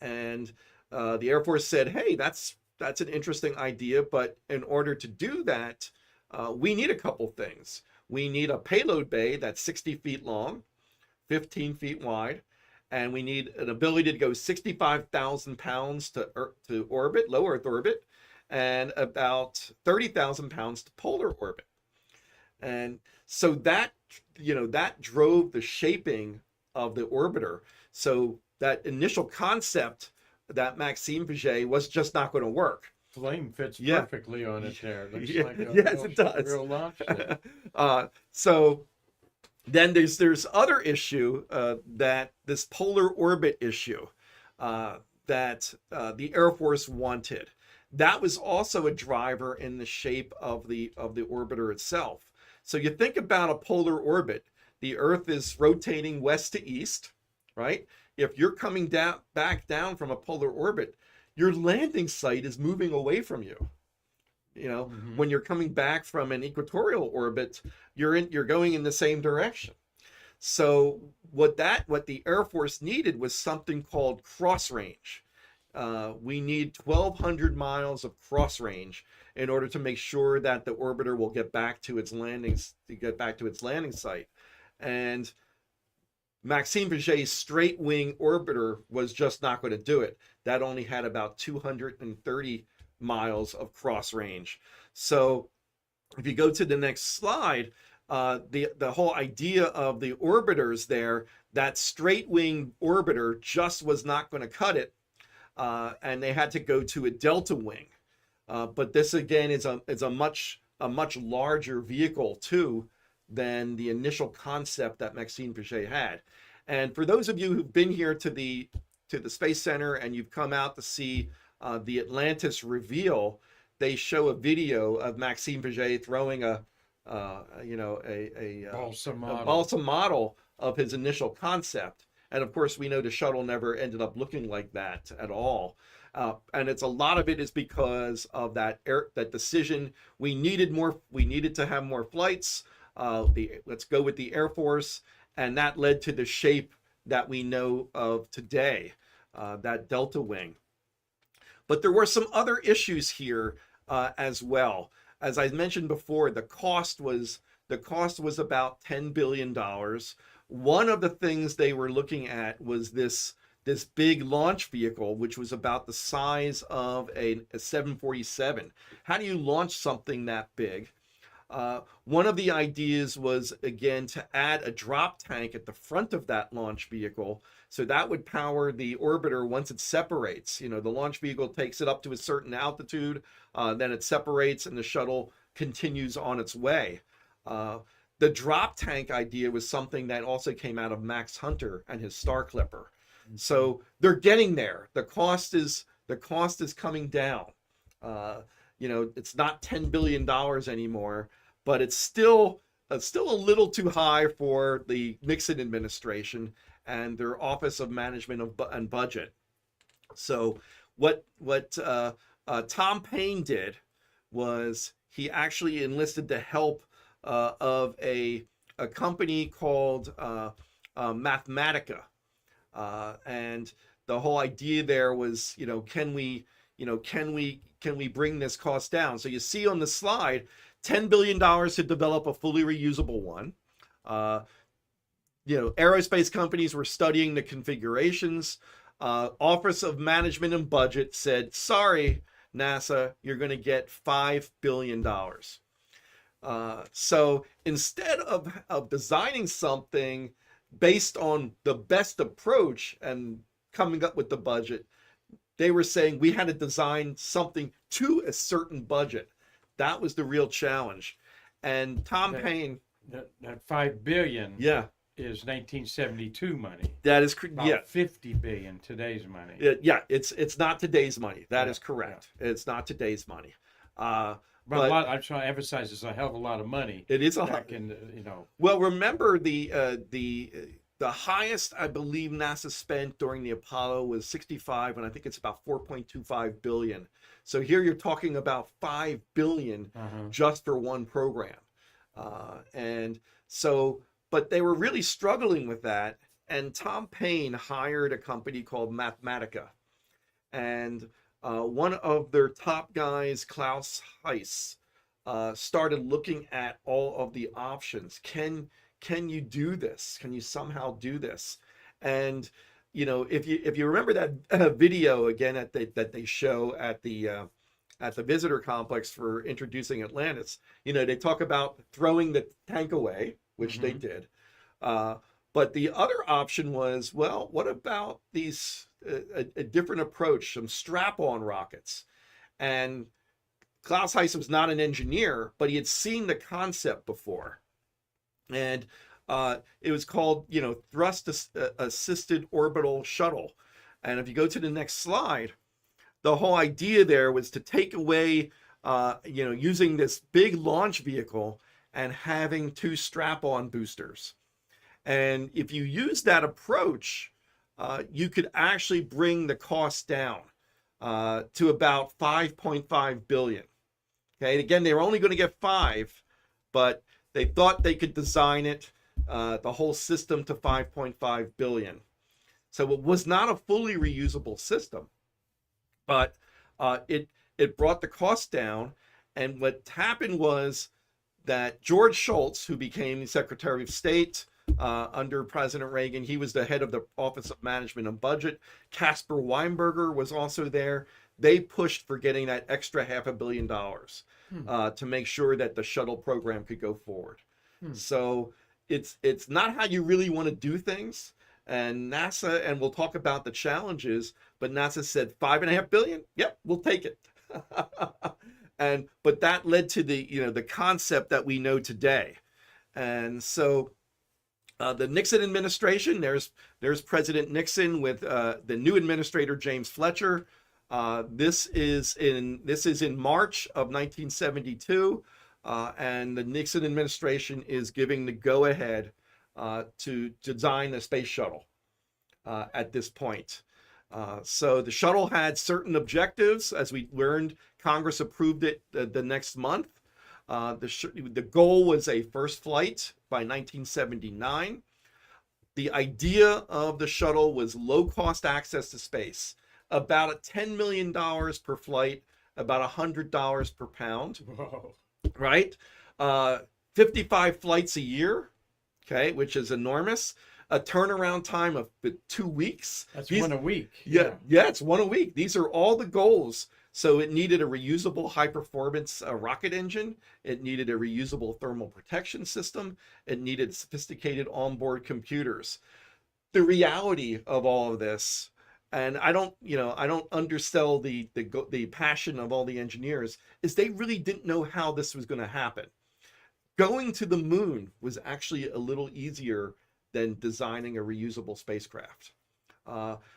And the Air Force said, hey, that's an interesting idea, but in order to do that, we need a couple things. We need a payload bay that's 60 feet long, 15 feet wide, and we need an ability to go 65,000 pounds to orbit, low Earth orbit, and about 30,000 pounds to polar orbit. And so that, you know, that drove the shaping of the orbiter. So that initial concept that Maxime Paget was just not going to work. Flame fits perfectly on it there. Looks like a yes, it does. Real launch set. So then there's other issue that this polar orbit issue that the Air Force wanted. That was also a driver in the shape of the orbiter itself. So you think about a polar orbit. The Earth is rotating west to east, right? If you're coming back down from a polar orbit, your landing site is moving away from you. You know, when you're coming back from an equatorial orbit, you're going in the same direction. So what the Air Force needed was something called cross range. We need 1,200 miles of cross range in order to make sure that the orbiter will get back to its landing site. And Maxime Paget's straight wing orbiter was just not going to do it. That only had about 230 miles of cross range. So if you go to the next slide, the whole idea of the orbiters there, that straight wing orbiter just was not going to cut it. And they had to go to a delta wing. But this again is a much larger vehicle too than the initial concept that Maxime Paget had. And for those of you who've been here to the Space Center and you've come out to see the Atlantis reveal, they show a video of Maxime Paget throwing a balsa model of his initial concept. And of course, we know the shuttle never ended up looking like that at all. And a lot of it is because of that decision. We needed to have more flights. Let's go with the Air Force. And that led to the shape that we know of today, that delta wing. But there were some other issues here as well. As I mentioned before, the cost was about $10 billion. One of the things they were looking at was this big launch vehicle, which was about the size of a 747. How do you launch something that big? One of the ideas was, again, to add a drop tank at the front of that launch vehicle. So that would power the orbiter once it separates. You know, the launch vehicle takes it up to a certain altitude, then it separates and the shuttle continues on its way. The drop tank idea was something that also came out of Max Hunter and his Star Clipper. So they're getting there. The cost is coming down. You know, it's not $10 billion anymore, but it's still a little too high for the Nixon administration and their Office of Management and Budget. So what Tom Paine did was he actually enlisted the help of a company called Mathematica, and the whole idea there was, can we bring this cost down? So you see on the slide, $10 billion to develop a fully reusable one. Aerospace companies were studying the configurations. Office of Management and Budget said, sorry, NASA, you're going to get $5 billion. So instead of designing something based on the best approach and coming up with the budget, they were saying we had to design something to a certain budget. That was the real challenge. And Tom Paine, that $5 billion, yeah, is 1972 money. That is About 50 billion today's money. It's not today's money. That is correct. Yeah. It's not today's money. But a lot, I'm trying to emphasize, it's a hell of a lot of money. It is Well, remember the highest I believe NASA spent during the Apollo was 65, and I think it's about 4.25 billion. So here you're talking about 5 billion just for one program, and so. But they were really struggling with that, and Tom Paine hired a company called Mathematica, and one of their top guys, Klaus Heiss, started looking at all of the options. Can you do this? Can you somehow do this? And if you remember that video again that they show at the visitor complex for introducing Atlantis, they talk about throwing the tank away, which they did. But the other option was, well, what about these a different approach, some strap-on rockets? And Klaus Heiss was not an engineer, but he had seen the concept before. And it was called, thrust assisted orbital shuttle. And if you go to the next slide, the whole idea there was to take away, using this big launch vehicle and having 2 strap-on boosters. And if you use that approach, you could actually bring the cost down to about 5.5 billion. Okay, and again, they were only going to get 5, but they thought they could design it, the whole system, to 5.5 billion. So it was not a fully reusable system, but it brought the cost down. And what happened was that George Shultz, who became the Secretary of State under President Reagan, he was the head of the Office of Management and Budget. Caspar Weinberger was also there. They pushed for getting that extra $500 million to make sure that the shuttle program could go forward. So it's not how you really want to do things. And NASA, and we'll talk about the challenges, but NASA said $5.5 billion. Yep, we'll take it. But that led to the concept that we know today. And so the Nixon administration, there's President Nixon with the new administrator, James Fletcher. This is in March of 1972, and the Nixon administration is giving the go-ahead to design a space shuttle at this point. So the shuttle had certain objectives. As we learned, Congress approved it the next month. The goal was a first flight by 1979. The idea of the shuttle was low-cost access to space, about $10 million per flight, about $100 per pound. Whoa. Right? 55 flights a year, okay, which is enormous. A turnaround time of 2 weeks. That's one a week. Yeah, it's one a week. These are all the goals. So it needed a reusable high-performance rocket engine. It needed a reusable thermal protection system. It needed sophisticated onboard computers. The reality of all of this, and I don't undersell the passion of all the engineers, is they really didn't know how this was going to happen. Going to the moon was actually a little easier than designing a reusable spacecraft,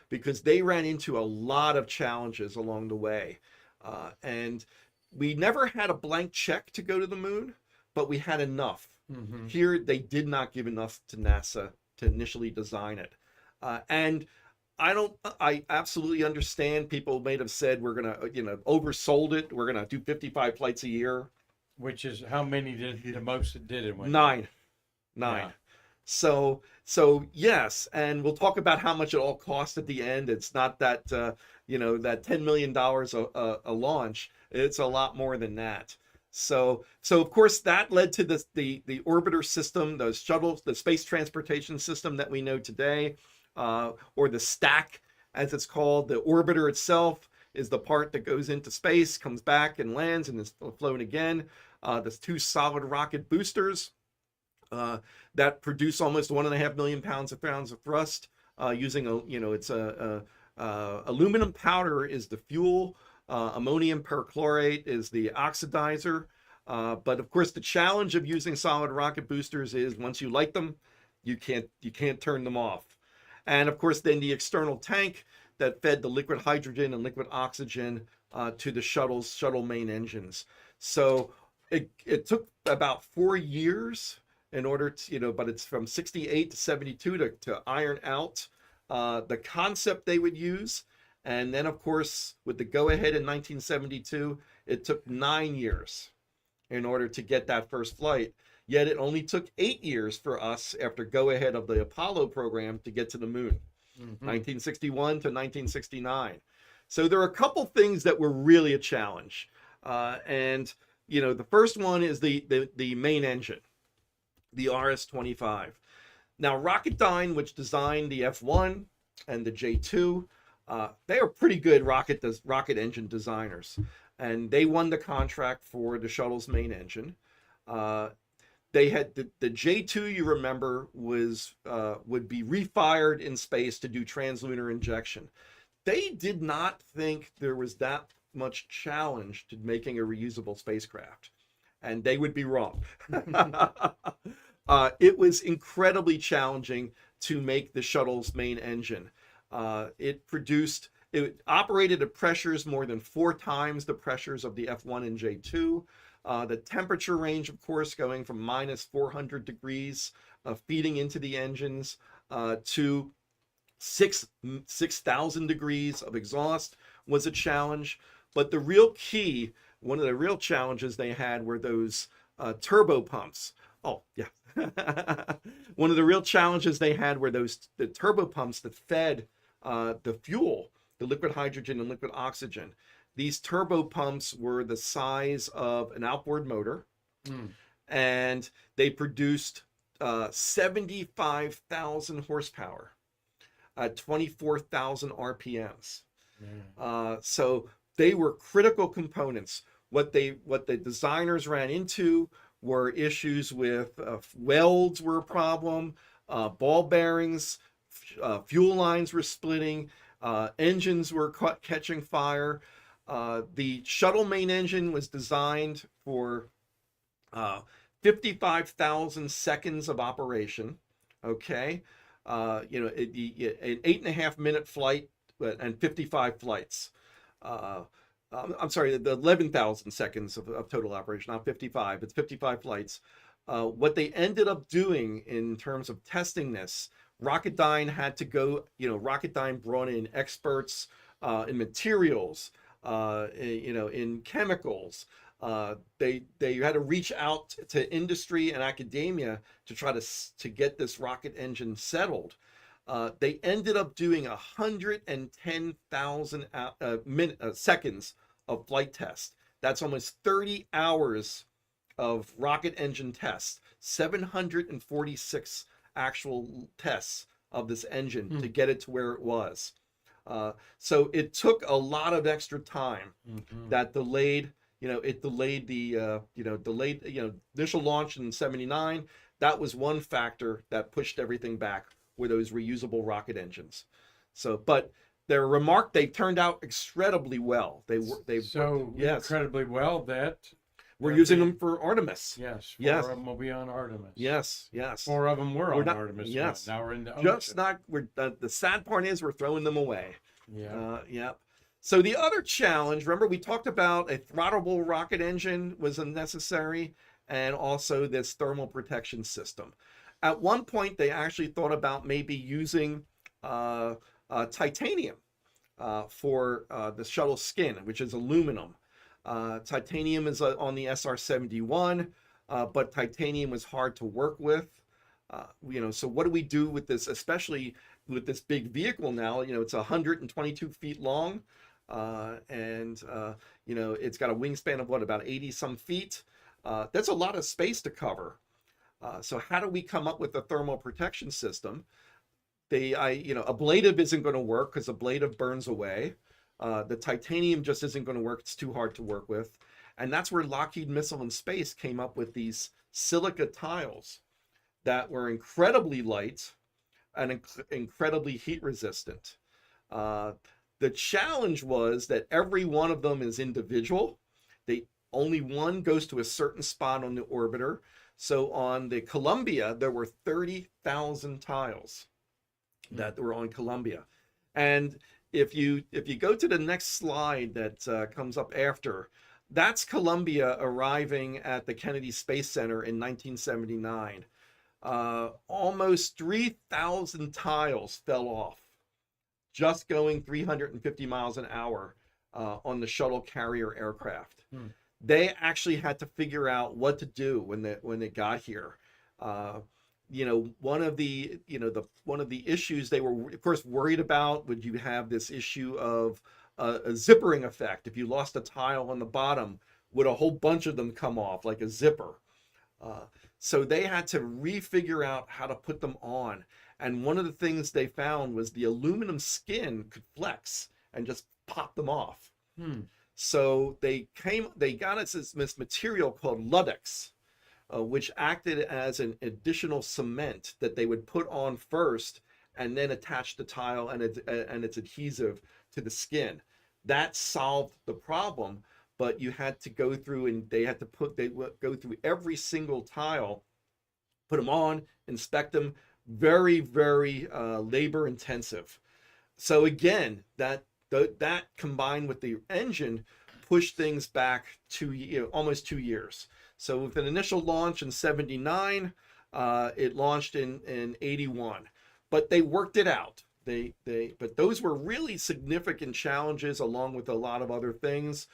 because they ran into a lot of challenges along the way. And we never had a blank check to go to the moon, but we had enough. Here, they did not give enough to NASA to initially design it. And I absolutely understand. People may have said we're gonna, oversold it. We're gonna do 55 flights a year. Which is how many did the most it did in one year? Nine. Yeah. So yes, and we'll talk about how much it all cost at the end. It's not that that $10 million a launch. It's a lot more than that. So of course that led to the orbiter system, the shuttle, the space transportation system that we know today, or the stack as it's called. The orbiter itself is the part that goes into space, comes back and lands and is flown again. There's two solid rocket boosters that produce almost 1.5 million pounds of thrust using aluminum powder is the fuel, ammonium perchlorate is the oxidizer. But of course, the challenge of using solid rocket boosters is once you light them, you can't turn them off. And of course, then the external tank that fed the liquid hydrogen and liquid oxygen to the shuttle main engines. So it took about 4 years in order to, but it's from 68 to 72 to iron out the concept they would use. And then, of course, with the go-ahead in 1972, it took 9 years in order to get that first flight. Yet it only took 8 years for us after go-ahead of the Apollo program to get to the moon, 1961 to 1969. So there are a couple things that were really a challenge. And the first one is the main engine, the RS-25. Now, Rocketdyne, which designed the F1 and the J2, they are pretty good rocket engine designers, and they won the contract for the shuttle's main engine. They had the J2, you remember, would be refired in space to do translunar injection. They did not think there was that much challenge to making a reusable spacecraft, and they would be wrong. It was incredibly challenging to make the shuttle's main engine. It operated at pressures more than 4 times the pressures of the F1 and J2. The temperature range, of course, going from minus 400 degrees, feeding into the engines, to 6,000 degrees of exhaust was a challenge. But the real key, one of the real challenges they had were those turbo pumps. Oh, yeah. One of the real challenges they had were the turbo pumps that fed the fuel, the liquid hydrogen and liquid oxygen. These turbo pumps were the size of an outboard motor, and they produced 75,000 horsepower at 24,000 RPMs. So they were critical components. What the designers ran into were issues with welds were a problem, ball bearings, fuel lines were splitting, engines were catching fire. The shuttle main engine was designed for 55,000 seconds of operation. Okay, an 8.5 minute flight and 55 flights. I'm sorry, the 11,000 seconds of total operation, not 55. It's 55 flights. What they ended up doing in terms of testing this, Rocketdyne had to go, Rocketdyne brought in experts in materials, in chemicals. They had to reach out to industry and academia to try to get this rocket engine settled. They ended up doing 110,000 seconds of flight test. That's almost 30 hours of rocket engine tests, 746 actual tests of this engine to get it to where it was. So it took a lot of extra time that delayed, the initial launch in 79. That was one factor that pushed everything back, were those reusable rocket engines. So, but they turned out incredibly well. Incredibly well that we're using them for Artemis. Yes. Yes. 4 of them will be on Artemis. Yes. 4 of them were on Artemis. Yes. Now we're in the ocean. Just not. The sad part is we're throwing them away. Yeah. Yep. So the other challenge, remember we talked about a throttleable rocket engine was unnecessary, and also this thermal protection system. At one point, they actually thought about maybe using titanium for the shuttle skin, which is aluminum. Titanium is on the SR-71, but titanium was hard to work with. So what do we do with this, especially with this big vehicle now? It's 122 feet long, and it's got a wingspan of what, about 80 some feet. That's a lot of space to cover. So how do we come up with a thermal protection system? Ablative isn't going to work because ablative burns away. The titanium just isn't going to work. It's too hard to work with. And that's where Lockheed Missile and Space came up with these silica tiles that were incredibly light and incredibly heat resistant. The challenge was that every one of them is individual. Only one goes to a certain spot on the orbiter. So on the Columbia, there were 30,000 tiles that were on Columbia. And if you go to the next slide that comes up after, that's Columbia arriving at the Kennedy Space Center in 1979. Almost 3,000 tiles fell off, just going 350 miles an hour on the shuttle carrier aircraft. They actually had to figure out what to do when they got here. One of the issues they were, of course, worried about, would you have this issue of a zippering effect? If you lost a tile on the bottom, would a whole bunch of them come off like a zipper? So they had to refigure out how to put them on. And one of the things they found was the aluminum skin could flex and just pop them off. So they got us this material called Ludex, which acted as an additional cement that they would put on first and then attach the tile and its adhesive to the skin. That solved the problem, but you had to go through and they would go through every single tile, put them on, inspect them. Very, very labor intensive. So again, that combined with the engine pushed things back almost 2 years. So with an initial launch in 79, it launched in 81, but they worked it out. But those were really significant challenges along with a lot of other things.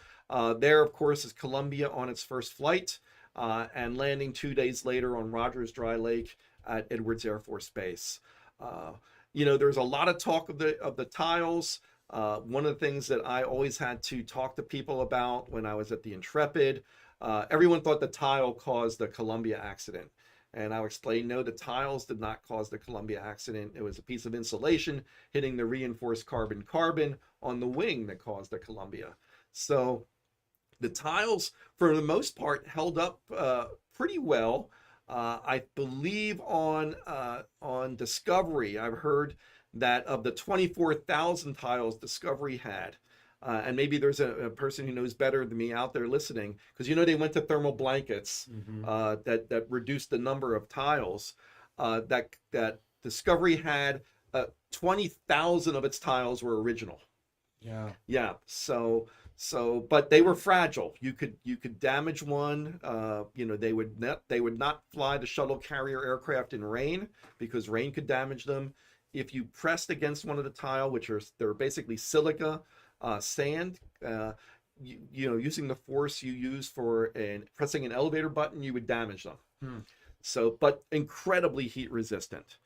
There, of course, is Columbia on its first flight and landing 2 days later on Rogers Dry Lake at Edwards Air Force Base. There's a lot of talk of the tiles. One of the things that I always had to talk to people about when I was at the Intrepid, everyone thought the tile caused the Columbia accident. And I'll explain, no, the tiles did not cause the Columbia accident. It was a piece of insulation hitting the reinforced carbon-carbon on the wing that caused the Columbia. So the tiles, for the most part, held up pretty well. I believe on Discovery, I've heard that of the 24,000 tiles Discovery had, and maybe there's a person who knows better than me out there listening, because they went to thermal blankets that reduced the number of tiles. That Discovery had 20,000 of its tiles were original. Yeah. So, but they were fragile. You could damage one. They would not fly the shuttle carrier aircraft in rain because rain could damage them. If you pressed against one of the tile, they're basically silica sand, using the force you use for pressing an elevator button, you would damage them. So, but incredibly heat resistant.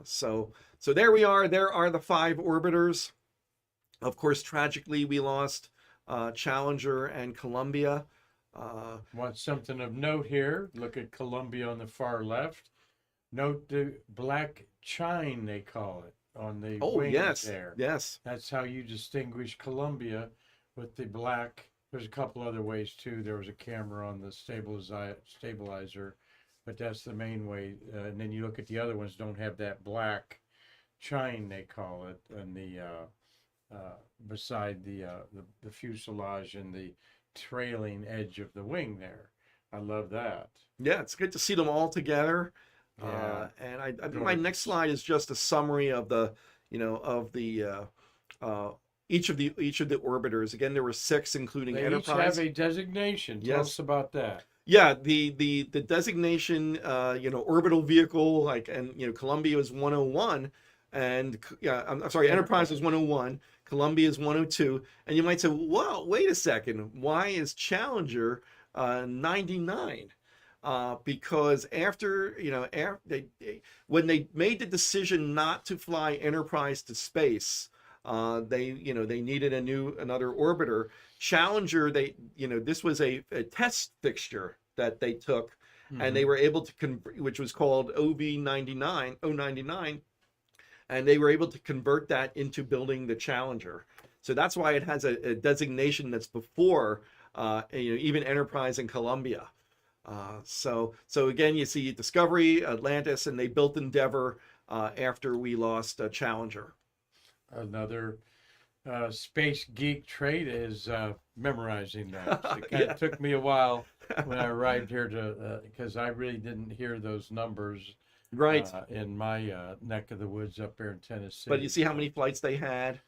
So there we are. There are the 5 orbiters. Of course, tragically, we lost Challenger and Columbia. Want something of note here? Look at Columbia on the far left. Note the black chine, they call it, on the wings there. Yes. That's how you distinguish Columbia with the black. There's a couple other ways too. There was a camera on the stabilizer, but that's the main way. And then you look at the other ones, don't have that black chine, they call it, and the beside the fuselage and the trailing edge of the wing there. I love that. Yeah, it's good to see them all together. Yeah. And I think my next slide is just a summary of each of the orbiters. Again, there were 6, including they Enterprise. Each have a designation. Tell us about that. Yeah, the designation, orbital vehicle, Columbia is 101. and yeah, I'm sorry, Enterprise is 101, Columbia is 102, and you might say, well, wait a second, why is Challenger 99? Because after when they made the decision not to fly Enterprise to space, they needed another orbiter. Challenger, this was a test fixture that they took, and they were able to convert, which was called OV99, O99, and they were able to convert that into building the Challenger. So that's why it has a designation that's before even Enterprise and Columbia. So again, you see Discovery, Atlantis, and they built Endeavour after we lost Challenger. Another space geek trait is memorizing that. It kind of took me a while when I arrived here because I really didn't hear those numbers right in my neck of the woods up there in Tennessee. But you see how many flights they had.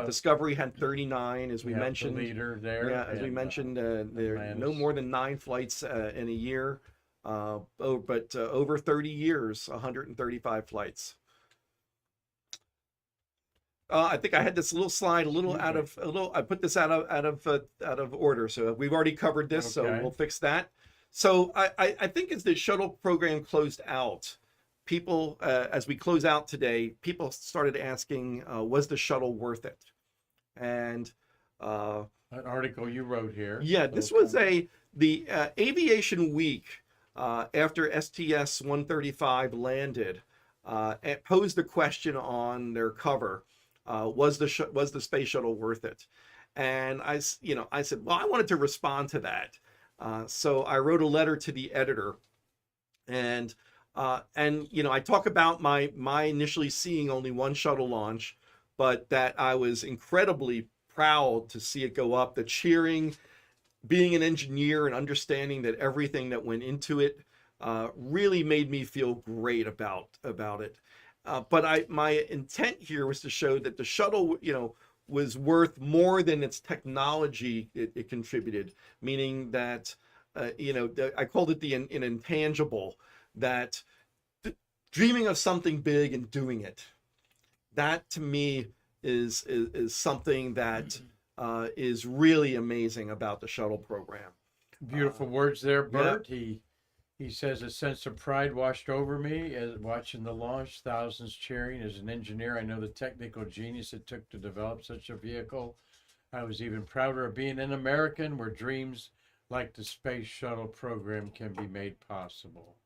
Discovery had 39, as we mentioned. The leader there. Yeah, as we mentioned, there are no more than 9 flights in a year. But over 30 years, 135 flights. I think I had this little slide I put this out of order. So we've already covered this, so we'll fix that. So I think as the shuttle program closed out, people, as we close out today, people started asking, was the shuttle worth it? And an article you wrote here. Yeah, this was the Aviation Week after STS-135 landed, posed a question on their cover. Was the space shuttle worth it? And I said, well, I wanted to respond to that. So I wrote a letter to the editor, and I talk about my initially seeing only one shuttle launch, but that I was incredibly proud to see it go up. The cheering, being an engineer and understanding that everything that went into it really made me feel great about it. But my intent here was to show that the shuttle, was worth more than its technology it contributed, meaning that, I called it an intangible, that dreaming of something big and doing it, that to me is something that is really amazing about the shuttle program. Beautiful words there, Burt. Yeah. He says a sense of pride washed over me as watching the launch, thousands cheering. As an engineer, I know the technical genius it took to develop such a vehicle. I was even prouder of being an American where dreams like the Space Shuttle program can be made possible.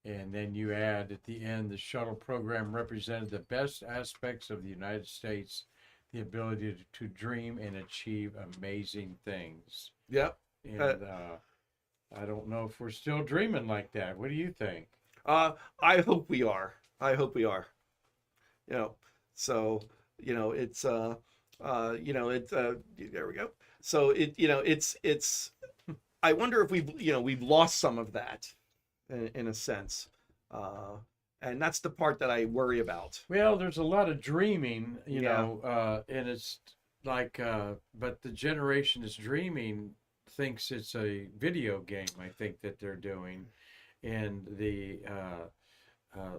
And then you add at the end, the shuttle program represented the best aspects of the United States, the ability to dream and achieve amazing things. Yep. And I don't know if we're still dreaming like that. What do you think? I hope we are. So, it's, there we go. So it's, I wonder if we've lost some of that in a sense. And that's the part that I worry about. Well, there's a lot of dreaming, and it's like, but the generation is dreaming thinks it's a video game, I think, that they're doing. And the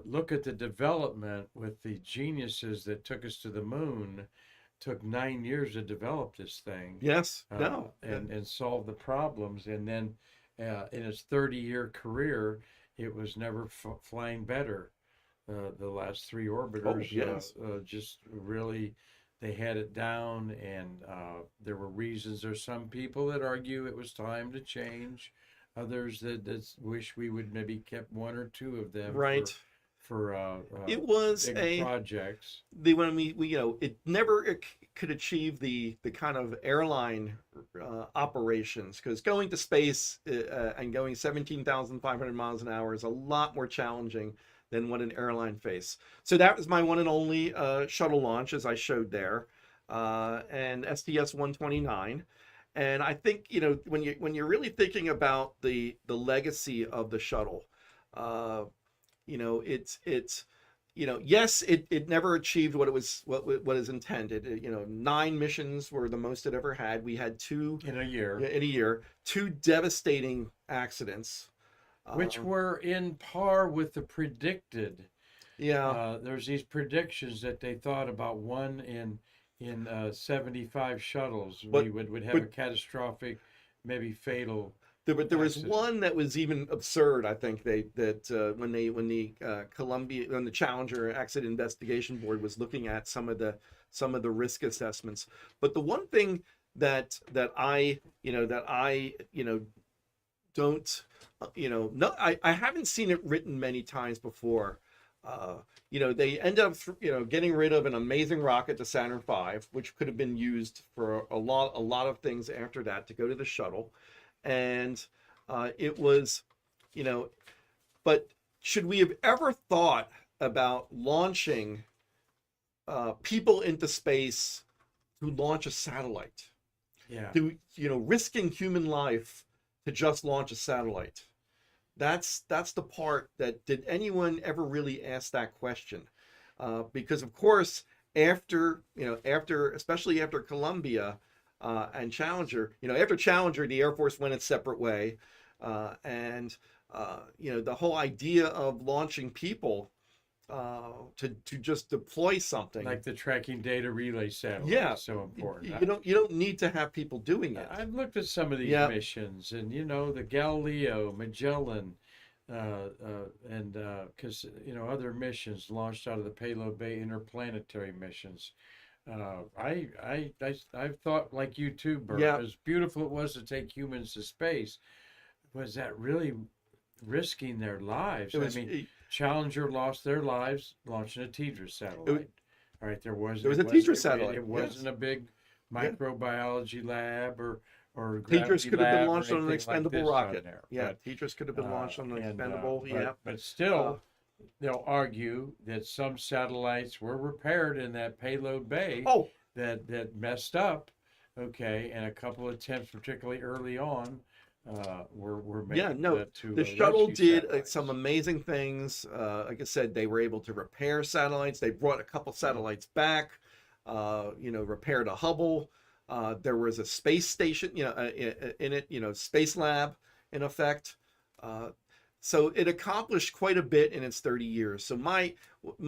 look at the development with the geniuses that took us to the moon. Took 9 years to develop this thing. Yes. And solve the problems. And then in its 30-year career, it was never flying better. The last 3 orbiters just really, they had it down, and there were reasons. There's some people that argue it was time to change. Others that wish we would maybe kept 1 or 2 of them. Right. For it was projects. It never could achieve the kind of airline operations, because going to space and going 17,500 miles an hour is a lot more challenging than what an airline face. So that was my one and only shuttle launch, as I showed there, and STS-129. And I think when you're really thinking about the legacy of the shuttle, yes, it never achieved what is intended. 9 missions were the most it ever had. We had 2 in a year. 2 devastating accidents, which were in par with the predicted. Yeah, There's these predictions that they thought about one in 75 shuttles we but would have a but catastrophic, maybe fatal there was accident. one that was even absurd. I think when the when the Challenger Accident Investigation Board was looking at some of the risk assessments. But the one thing that I don't no, I haven't seen it written many times before. They end up getting rid of an amazing rocket, the Saturn V, which could have been used for a lot of things after that to go to the shuttle, and it was, you know, but should we have ever thought about launching people into space to launch a satellite? Yeah. To risking human life to just launch a satellite? That's the part that, did anyone ever really ask that question? Because of course, especially after Columbia and Challenger, after Challenger, the Air Force went its separate way, and the whole idea of launching people to just deploy something. Like the tracking data relay satellite Yeah, is so important. you don't need to have people doing it. I've looked at some of these Yeah. missions, and the Galileo, Magellan, and because other missions launched out of the Payload Bay interplanetary missions. I've thought like you too, Bert. Yeah. As beautiful it was to take humans to space, was that really risking their lives? It was, I mean, Challenger lost their lives launching a TDRS satellite. All right, there was a TDRS satellite. It wasn't a big microbiology lab or TDRS gravity could have been lab or launched on an anything like expendable this on rocket. there. Yeah, TDRS could have been launched on an expendable. But still, they'll argue that some satellites were repaired in that payload bay Oh, that messed up. Okay, and a couple of attempts, particularly early on, were made. yeah, no. To The shuttle rescue did satellites. some amazing things. Like I said, they were able to repair satellites. They brought a couple satellites back. Repaired a Hubble. There was a space station, in it, Space Lab, in effect. So it accomplished quite a bit in its 30 years. So my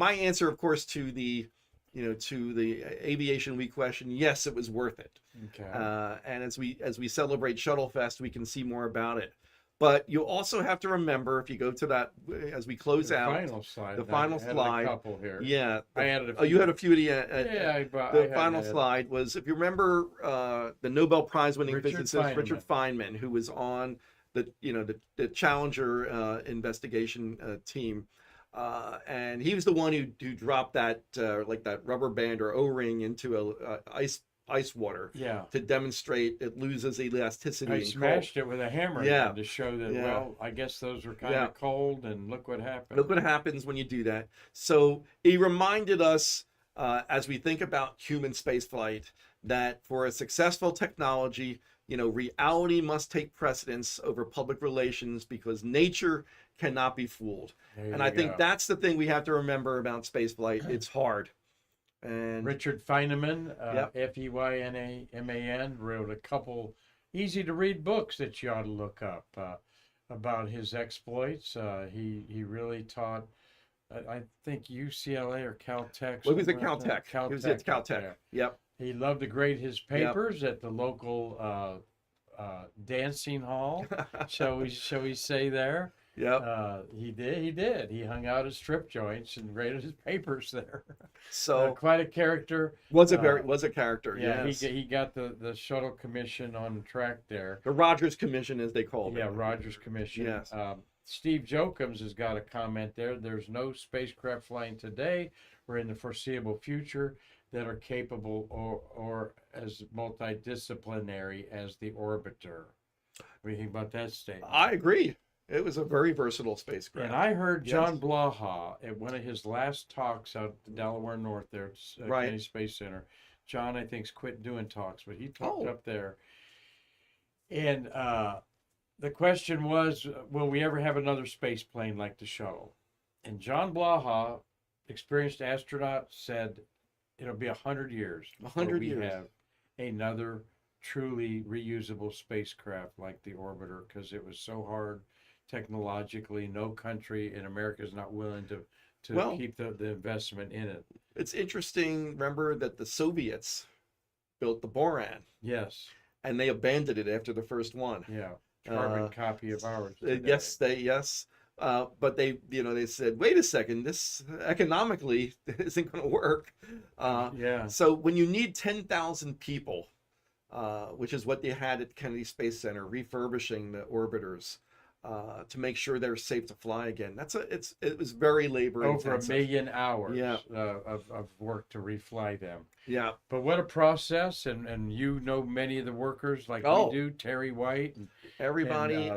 answer, of course, to the Aviation Week question, yes, it was worth it. Okay. And as we celebrate ShuttleFest, we can see more about it. But you also have to remember, if you go to that as we close out, Final slide. the final I added slide. A couple here. Yeah, I added a oh, few. you had a few of the. The I final had slide was, if you remember, the Nobel Prize winning Richard physicist Richard Feynman. Feynman, who was on the Challenger investigation team, and he was the one who dropped that that rubber band or O-ring into ice water, to demonstrate it loses elasticity. I in smashed cold. it with a hammer to show that. Yeah. Well, I guess those were kind of cold, and look what happened. Look what happens when you do that. So he reminded us, as we think about human spaceflight, that for a successful technology, reality must take precedence over public relations, because nature cannot be fooled. And I think that's the thing we have to remember about spaceflight. It's hard. And Richard Feynman, Feynaman, wrote a couple easy to read books that you ought to look up about his exploits. He really taught, I think, UCLA or Caltech. Well, he was at Caltech. He was at Caltech. Yep. He loved to grade his papers at the local dancing hall. shall we say there? Yep. He did. He hung out at strip joints and graded his papers there. So quite a character. Was a character. Yeah, yes. he got the shuttle commission on track there. The Rogers Commission, as they called it. Yeah, Rogers Commission. Yes. Steve Jokums has got a comment there. There's no spacecraft flying today or in the foreseeable future that are capable or as multidisciplinary as the Orbiter. What do you think about that statement? I agree. It was a very versatile spacecraft. And I heard John Blaha at one of his last talks out at Delaware North there at Kennedy Space Center. John, I think's quit doing talks, but he talked up there. And the question was, will we ever have another space plane like the shuttle? And John Blaha, experienced astronaut, said it'll be 100 years. 100 years. We have another truly reusable spacecraft like the Orbiter, because it was so hard technologically. No country in America is not willing to to Well, keep the investment in it. it's interesting. Remember that the Soviets built the Boran, Yes. and they abandoned it after the first one. Yeah. Carbon Uh, copy of ours today. yes. But they said, wait a second, this economically isn't going to work. Yeah. So when you need 10,000 people, which is what they had at Kennedy Space Center, refurbishing the orbiters to make sure they're safe to fly again. It was very labor Over intensive. 1 million hours Yeah. of work to refly them. Yeah. But what a process, and you know many of the workers like Oh. we do, Terry White and Everybody,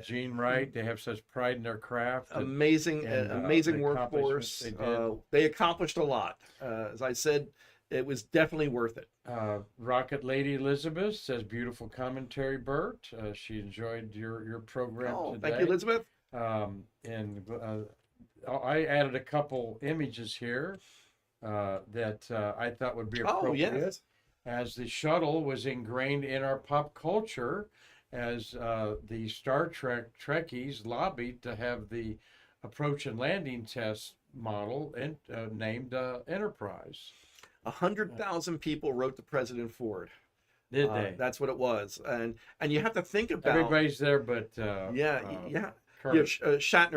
Gene Wright, they have such pride in their craft. amazing the workforce. accomplishments They accomplished a lot. As I said, it was definitely worth it. Rocket Lady Elizabeth says, beautiful commentary, Burt. She enjoyed your program today. Thank you, Elizabeth. I added a couple images here that I thought would be appropriate. Yes. As the shuttle was ingrained in our pop culture, as the Star Trek Trekkies lobbied to have the approach and landing test model named Enterprise. 100,000 people wrote to President Ford. Did they? That's what it was, and you have to think about Everybody's there, but Shatner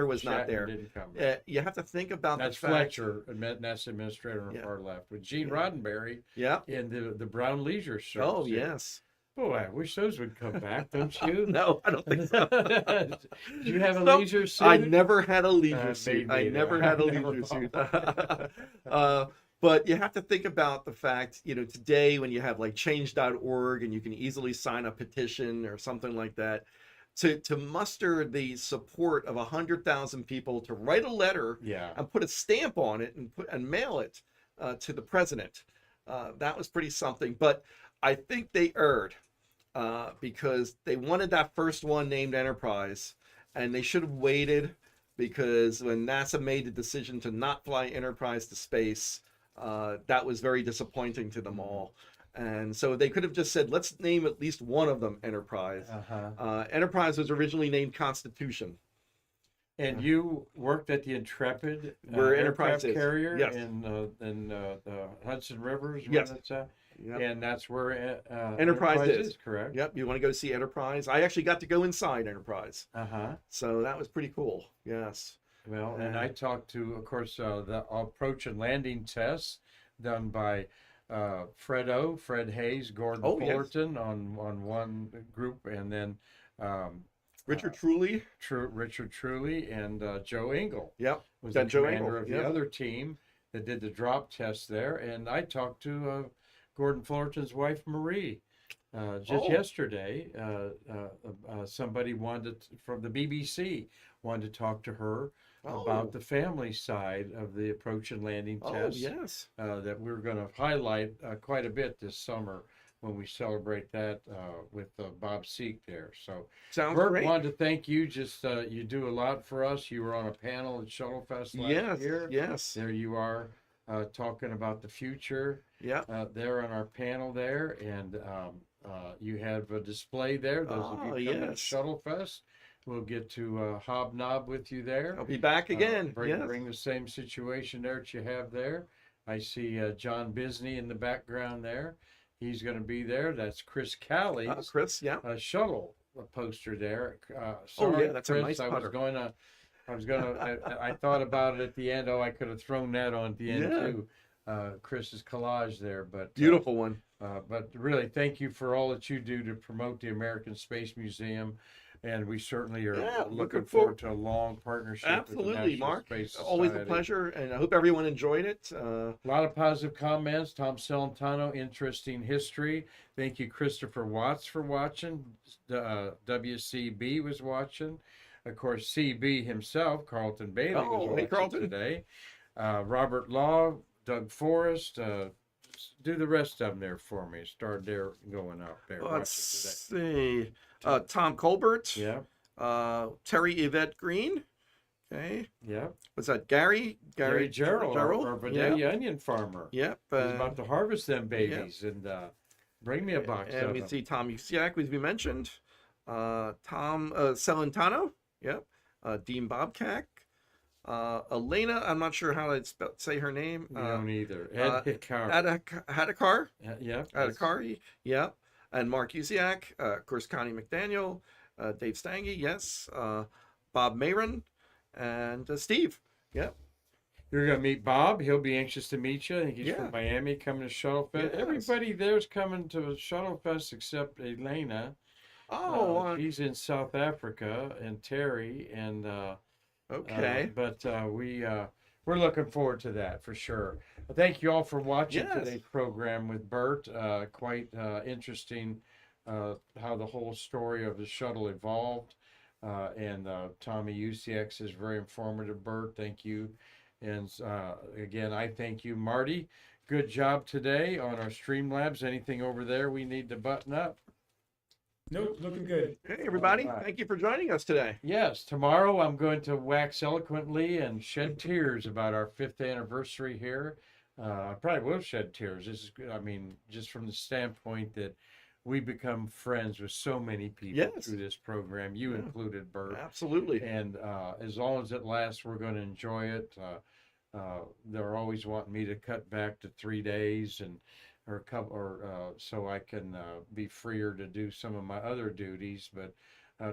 was not Shatner there. Didn't come. You have to think about That's the fact. Fletcher, NASA administrator on the far left, with Gene Roddenberry Yeah. in the Brown Leisure Service. Oh yes. Boy, I wish those would come back, don't you? No, I don't think so. Did you have a So, leisure suit? I never had a leisure Me suit. I neither. never had a I never leisure suit. bought But you have to think about the fact, today when you have like change.org and you can easily sign a petition or something like that, to muster the support of 100,000 people to write a letter and put a stamp on it and mail it to the president. That was pretty something. But I think they erred because they wanted that first one named Enterprise, and they should have waited, because when NASA made the decision to not fly Enterprise to space, that was very disappointing to them all. And so they could have just said, let's name at least one of them Enterprise. Enterprise was originally named Constitution. And you worked at the Intrepid Where aircraft Enterprise is. carrier Yes. in the Hudson Rivers. Yes. That's at? Yep. And that's where Enterprise is. correct? Yep. You want to go see Enterprise? I actually got to go inside Enterprise. Uh-huh. So that was pretty cool. Yes. Well, and I talked to, of course, the approach and landing tests done by Fred Hayes, Gordon Fullerton on one group, and then Richard Truly. Richard Truly, and Joe Engel. Yep. Was That the Joe commander Engel, of the yep. other team that did the drop test there. And I talked to Gordon Fullerton's wife, Marie, just yesterday. Somebody from the BBC wanted to talk to her about the family side of the approach and landing test. Yes. That we're going to highlight quite a bit this summer when we celebrate that with Bob Seek there. So Sounds Burt, great. wanted to thank you. Just you do a lot for us. You were on a panel at ShuttleFest last year. Yes. There you are talking about the future. Yeah. There on our panel there, and you have a display there. Those of you coming to ShuttleFest, we'll get to hobnob with you there. I'll be back again. Bring the same situation there that you have there. I see John Bisney in the background there. He's going to be there. That's Chris Callie's shuttle poster there. Sorry, that's Chris, a nice putter. I thought about it at the end. I could have thrown that on at the end too. Chris's collage there, but beautiful one. But really, thank you for all that you do to promote the American Space Museum. And we certainly are looking forward to a long partnership. Absolutely, with the National Mark. Space Always a Society. pleasure, and I hope everyone enjoyed it. A lot of positive comments. Tom Celentano, interesting history. Thank you, Christopher Watts, for watching. WCB was watching. Of course, CB himself, Carlton Bailey, was watching today. Robert Law, Doug Forrest. Do the rest of them there for me. Start there going up there. Let's see. Tom Colbert. Yeah. Terry Yvette Green. Okay. Yeah. Was that Gary Gerald, our Vidalia onion farmer. Yep. He's about to harvest them babies and bring me a box of them. And we see Tom Usiak, as we mentioned. Tom Celentano. Yep. Dean Bobcat. Elena, I'm not sure how to say her name. We don't either. uh, Ed Hikar. Hadakar, Yep. Hadakari, yeah, and Mark Usiak, of course, Connie McDaniel, Dave Stange, yes, Bob Mayron, and Steve. Yep. You're going to meet Bob. He'll be anxious to meet you. I think he's Yeah. from Miami coming to ShuttleFest. Yes. Everybody there's coming to ShuttleFest except Elena. Oh, She's in South Africa, and Terry, and okay. we're looking forward to that for sure. Thank you all for watching Yes. today's program with Burt. Quite interesting how the whole story of the shuttle evolved. And Tommy Usiak is very informative. Burt, thank you. And again, I thank you, Marty. Good job today on our Streamlabs. Anything over there we need to button up? Nope, looking good. Hey, everybody. All right. Thank you for joining us today. Yes, tomorrow I'm going to wax eloquently and shed tears about our 5th anniversary here. I probably will shed tears. This is, I mean, just from the standpoint that we become friends with so many people Yes. through this program, you Yeah. included, Bert. Absolutely. And as long as it lasts, we're going to enjoy it. They're always wanting me to cut back to 3 days so I can be freer to do some of my other duties. But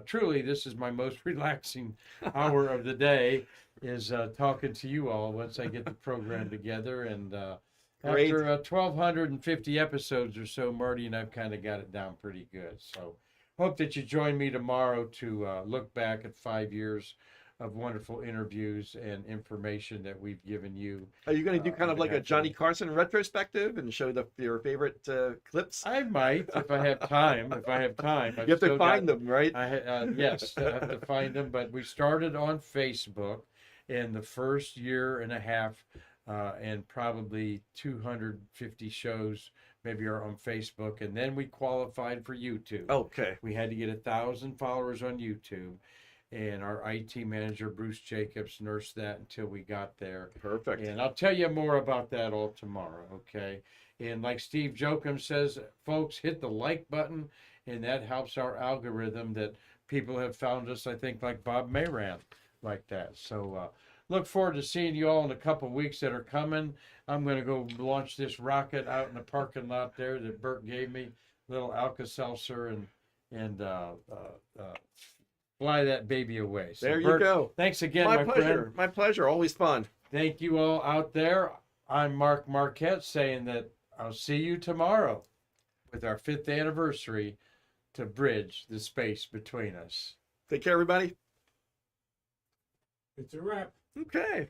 truly, this is my most relaxing hour of the day, is talking to you all once I get the program together. And Great. after 1,250 episodes or so, Marty and I've kind of got it down pretty good. So hope that you join me tomorrow to look back at 5 years of wonderful interviews and information that we've given you. Are you going to do kind of like a Exactly. Johnny Carson retrospective and show your favorite clips? I might, if I have time. You have to find them, right? Yes, I have to find them. But we started on Facebook in the first year and a half, and probably 250 shows maybe are on Facebook. And then we qualified for YouTube. Okay. We had to get 1,000 followers on YouTube. And our IT manager, Bruce Jacobs, nursed that until we got there. Perfect. And I'll tell you more about that all tomorrow, okay? And like Steve Jokum says, folks, hit the like button, and that helps our algorithm that people have found us, I think, like Bob Mayran, like that. So look forward to seeing you all in a couple of weeks that are coming. I'm going to go launch this rocket out in the parking lot there that Burt gave me, little Alka-Seltzer, and fly that baby away. So There you Burt, go. thanks again, My my pleasure. friend. My pleasure. Always fun. Thank you all out there. I'm Mark Marquette saying that I'll see you tomorrow with our 5th anniversary to bridge the space between us. Take care, everybody. It's a wrap. Okay.